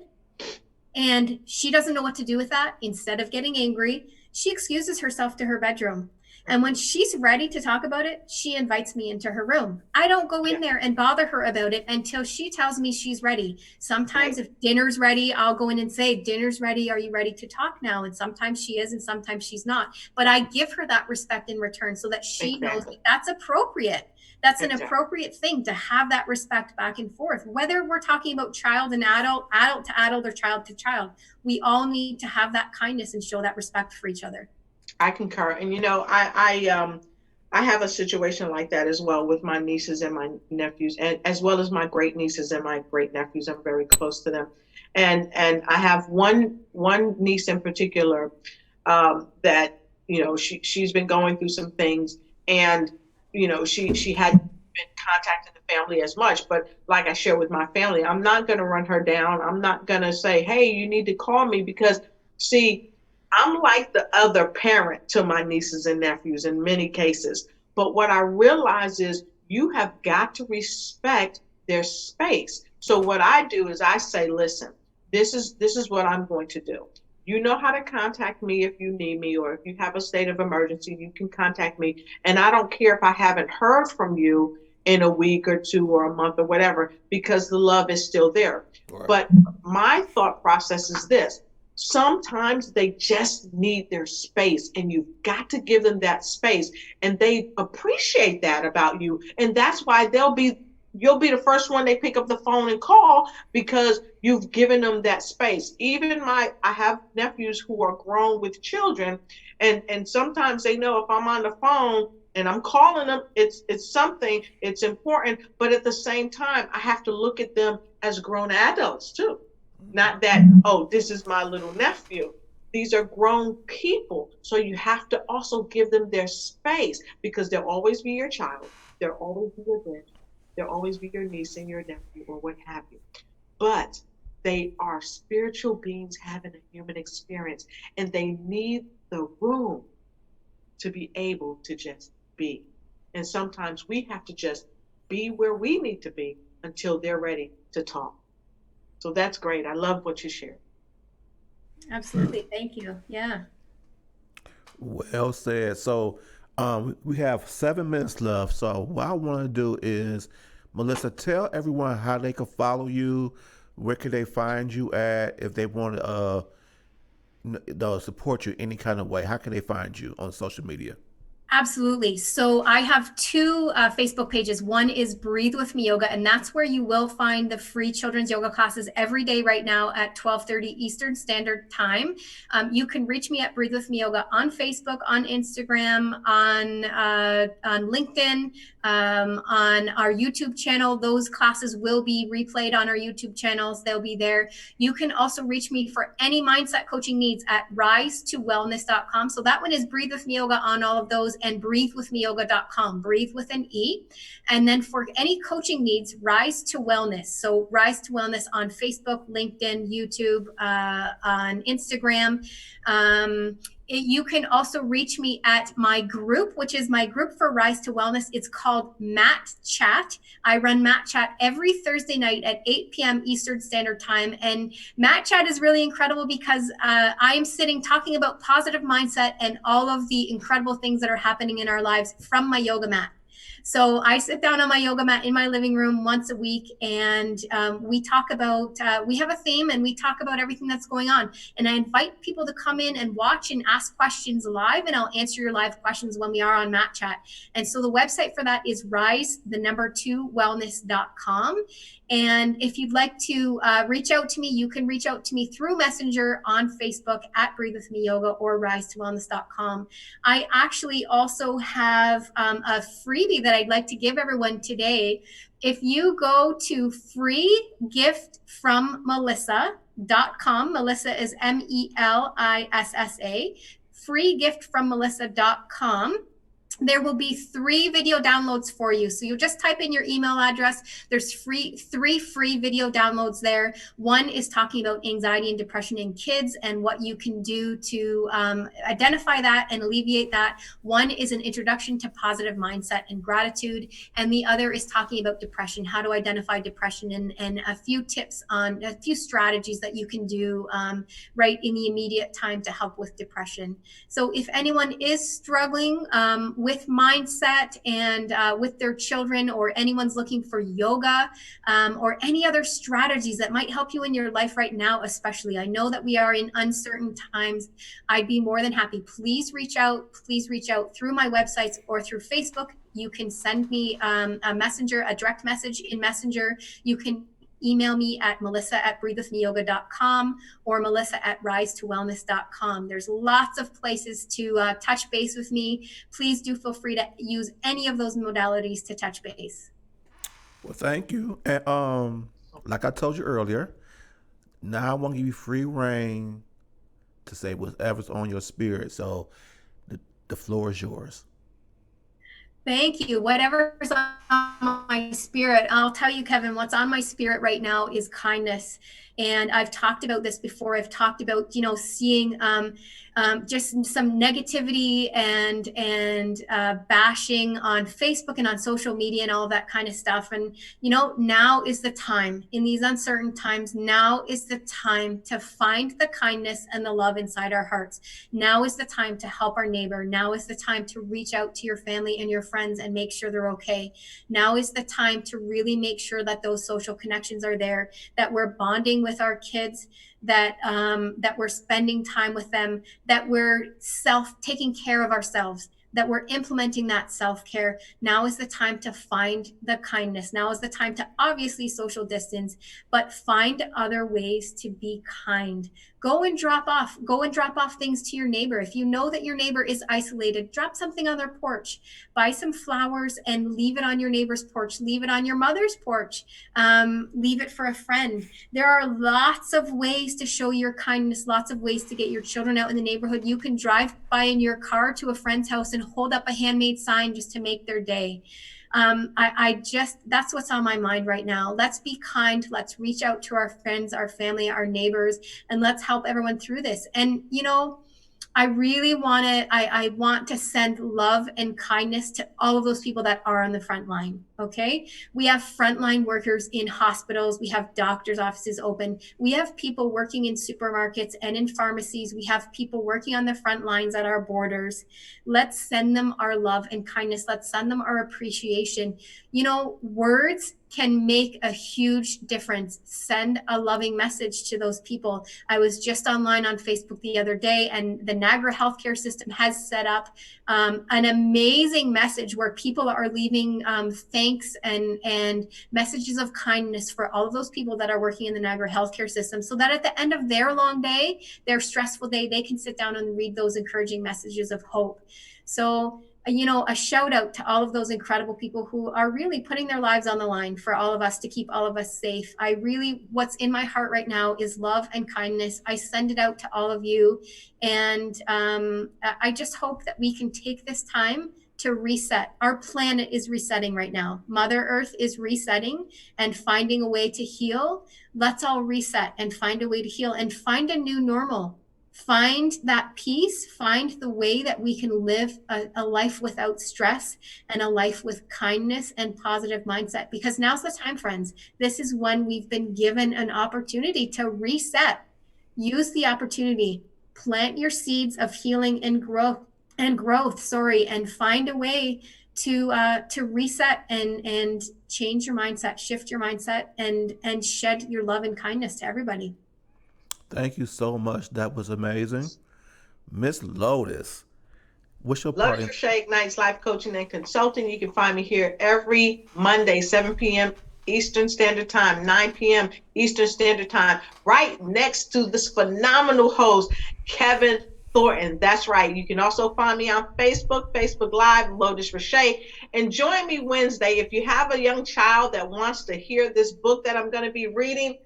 and she doesn't know what to do with that, instead of getting angry, she excuses herself to her bedroom. And when she's ready to talk about it, she invites me into her room. I don't go in there and bother her about it until she tells me she's ready. Sometimes if dinner's ready, I'll go in and say, dinner's ready. Are you ready to talk now? And sometimes she is and sometimes she's not. But I give her that respect in return so that she knows that that's appropriate. That's an appropriate thing, to have that respect back and forth. Whether we're talking about child and adult, adult to adult, or child to child, we all need to have that kindness and show that respect for each other. I concur. And I have a situation like that as well with my nieces and my nephews, and as well as my great nieces and my great nephews. I'm very close to them, and I have one niece in particular that she's been going through some things, and she hadn't been contacting the family as much. But like I share with my family, I'm not going to run her down. I'm not going to say, hey, you need to call me, because see, I'm like the other parent to my nieces and nephews in many cases. But what I realize is you have got to respect their space. So what I do is I say, listen, this is what I'm going to do. You know how to contact me if you need me, or if you have a state of emergency, you can contact me. And I don't care if I haven't heard from you in a week or two or a month or whatever, because the love is still there. Right. But my thought process is this. Sometimes they just need their space, and you've got to give them that space, and they appreciate that about you. And that's why you'll be the first one they pick up the phone and call, because you've given them that space. Even I have nephews who are grown with children, and sometimes they know if I'm on the phone and I'm calling them, it's something, it's important, but at the same time, I have to look at them as grown adults too. Not that, oh, this is my little nephew. These are grown people. So you have to also give them their space, because they'll always be your child. They'll always be your dad. They'll always be your niece and your nephew or what have you. But they are spiritual beings having a human experience, and they need the room to be able to just be. And sometimes we have to just be where we need to be until they're ready to talk. So that's great. I love what you shared. Absolutely. Thank you. Yeah. Well said. So we have 7 minutes left. So what I want to do is, Melissa, tell everyone how they can follow you. Where can they find you at? If they want to support you any kind of way, how can they find you on social media? Absolutely. So I have 2 Facebook pages. One is Breathe With Me Yoga, and that's where you will find the free children's yoga classes every day right now at 12:30 Eastern Standard Time. You can reach me at Breathe With Me Yoga on Facebook, on Instagram, on LinkedIn, on our YouTube channel. Those classes will be replayed on our YouTube channels. They'll be there. You can also reach me for any mindset coaching needs at risetowellness.com. So that one is Breathe With Me Yoga on all of those, and breathewithmeyoga.com, breathe with an E. And then for any coaching needs, Rise to Wellness. So Rise to Wellness on Facebook, LinkedIn, YouTube, on Instagram. You can also reach me at my group, which is my group for Rise to Wellness. It's called Mat Chat. I run Mat Chat every Thursday night at 8 p.m. Eastern Standard Time. And Mat Chat is really incredible because I am sitting talking about positive mindset and all of the incredible things that are happening in our lives from my yoga mat. So I sit down on my yoga mat in my living room once a week, and we talk about, we have a theme and we talk about everything that's going on. And I invite people to come in and watch and ask questions live, and I'll answer your live questions when we are on Mat Chat. And so the website for that is rise2wellness.com. And if you'd like to reach out to me, you can reach out to me through Messenger on Facebook at Breathe With Me Yoga or rise2wellness.com. I actually also have a freebie that I'd like to give everyone today. If you go to freegiftfrommelissa.com, Melissa is Melissa, freegiftfrommelissa.com, there will be 3 video downloads for you. So you just type in your email address. There's 3 free video downloads there. One is talking about anxiety and depression in kids and what you can do to identify that and alleviate that. One is an introduction to positive mindset and gratitude. And the other is talking about depression, how to identify depression, and a few tips on a few strategies that you can do right in the immediate time to help with depression. So if anyone is struggling with mindset and with their children, or anyone's looking for yoga or any other strategies that might help you in your life right now, especially, I know that we are in uncertain times. I'd be more than happy. Please reach out through my websites or through Facebook. You can send me a direct message in Messenger. You can email me at melissa@breathewithmeyoga.com or melissa@rise2wellness.com. There's lots of places to touch base with me. Please do feel free to use any of those modalities to touch base. Well, thank you. And like I told you earlier, now I want to give you free reign to say whatever's on your spirit. So the floor is yours. Thank you. Whatever's on my spirit, I'll tell you, Kevin, what's on my spirit right now is kindness. And I've talked about this before. I've talked about, seeing just some negativity and bashing on Facebook and on social media and all of that kind of stuff. And, now is the time in these uncertain times. Now is the time to find the kindness and the love inside our hearts. Now is the time to help our neighbor. Now is the time to reach out to your family and your friends and make sure they're okay. Now is the time to really make sure that those social connections are there, that we're bonding with our kids, that we're spending time with them, that we're taking care of ourselves, that we're implementing that self-care. Now is the time to find the kindness. Now is the time to obviously social distance, but find other ways to be kind. Go and drop off things to your neighbor. If you know that your neighbor is isolated, drop something on their porch. Buy some flowers and leave it on your neighbor's porch. Leave it on your mother's porch. Leave it for a friend. There are lots of ways to show your kindness, lots of ways to get your children out in the neighborhood. You can drive by in your car to a friend's house and hold up a handmade sign just to make their day. That's what's on my mind right now. Let's be kind. Let's reach out to our friends, our family, our neighbors, and let's help everyone through this. And, I really I want to send love and kindness to all of those people that are on the front line. Okay. We have frontline workers in hospitals. We have doctors' offices open. We have people working in supermarkets and in pharmacies. We have people working on the front lines at our borders. Let's send them our love and kindness. Let's send them our appreciation. Words can make a huge difference. Send a loving message to those people. I was just online on Facebook the other day, and the Niagara healthcare system has set up an amazing message where people are leaving thanks and messages of kindness for all of those people that are working in the Niagara healthcare system, so that at the end of their long day, their stressful day, they can sit down and read those encouraging messages of hope. So, a shout out to all of those incredible people who are really putting their lives on the line for all of us, to keep all of us safe. What's in my heart right now is love and kindness. I send it out to all of you. And I just hope that we can take this time to reset. Our planet is resetting right now. Mother Earth is resetting and finding a way to heal. Let's all reset and find a way to heal and find a new normal. find that peace, find the way that we can live a life without stress and a life with kindness and positive mindset. Because now's the time, friends. This is when we've been given an opportunity to reset. Use the opportunity, plant your seeds of healing and growth, and find a way to reset and change your mindset, shift your mindset, and shed your love and kindness to everybody. Thank you so much. That was amazing. Miss Lotus, what's your Lotus parting? Rashay Ignites Life Coaching and Consulting. You can find me here every Monday, 7 p.m. Eastern Standard Time, 9 p.m. Eastern Standard Time, right next to this phenomenal host, Kevin Thornton. That's right. You can also find me on Facebook Live, Lotus Rashay. And join me Wednesday. If you have a young child that wants to hear this book that I'm going to be reading,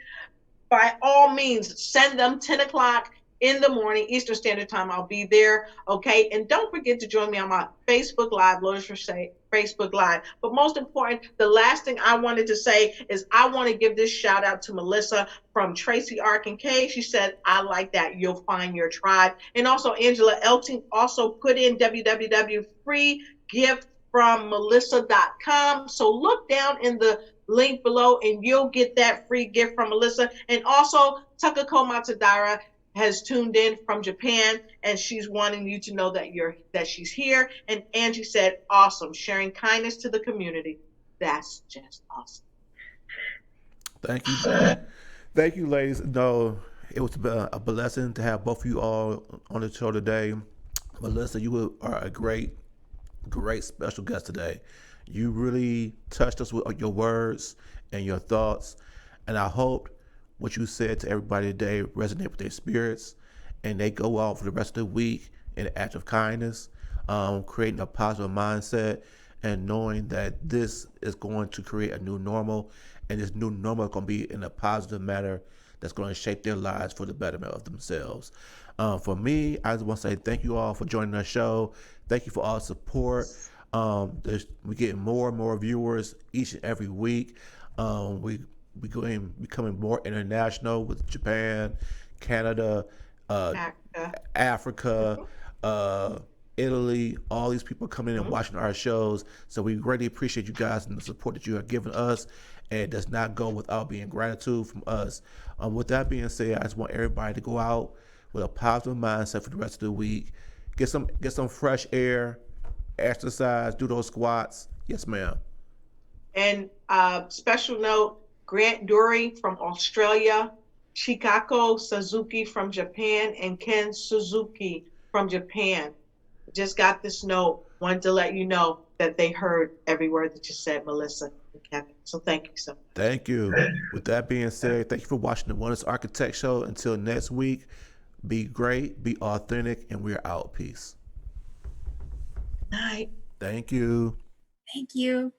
by all means, send them 10 o'clock in the morning, Eastern Standard Time. I'll be there. Okay. And don't forget to join me on my Facebook Live, Lotus Rashay, Facebook Live. But most important, the last thing I wanted to say is I want to give this shout out to Melissa from Tracy Ark and K. She said, I like that. You'll find your tribe. And also Angela Elting also put in www.freegiftfrommelissa.com. So look down in the link below and you'll get that free gift from Melissa. And also Takako Matadara has tuned in from Japan and she's wanting you to know that she's here. And Angie said, awesome, sharing kindness to the community. That's just awesome. Thank you. Thank you, ladies. No, it was a blessing to have both of you all on the show today. Melissa, you are a great special guest today. You really touched us with your words and your thoughts. And I hope what you said to everybody today resonate with their spirits and they go out for the rest of the week in an act of kindness, creating a positive mindset and knowing that this is going to create a new normal and this new normal is going to be in a positive manner that's going to shape their lives for the betterment of themselves. For me, I just want to say thank you all for joining our show. Thank you for all the support. We're getting more and more viewers each and every week. We becoming more international with Japan, Canada, Africa, Italy. All these people coming in and watching our shows. So we greatly appreciate you guys and the support that you are giving us. And it does not go without being gratitude from us. With that being said, I just want everybody to go out with a positive mindset for the rest of the week. Get some fresh air, exercise, do those squats. Yes, ma'am. And special note, Grant Dury from Australia, Chikako Suzuki from Japan, and Ken Suzuki from Japan. Just got this note. Wanted to let you know that they heard every word that you said, Melissa and Kevin. So thank you so much. Thank you. With that being said, thank you for watching the Wellness Architect Show. Until next week, be great, be authentic, and we're out. Peace. Night. Thank you. Thank you.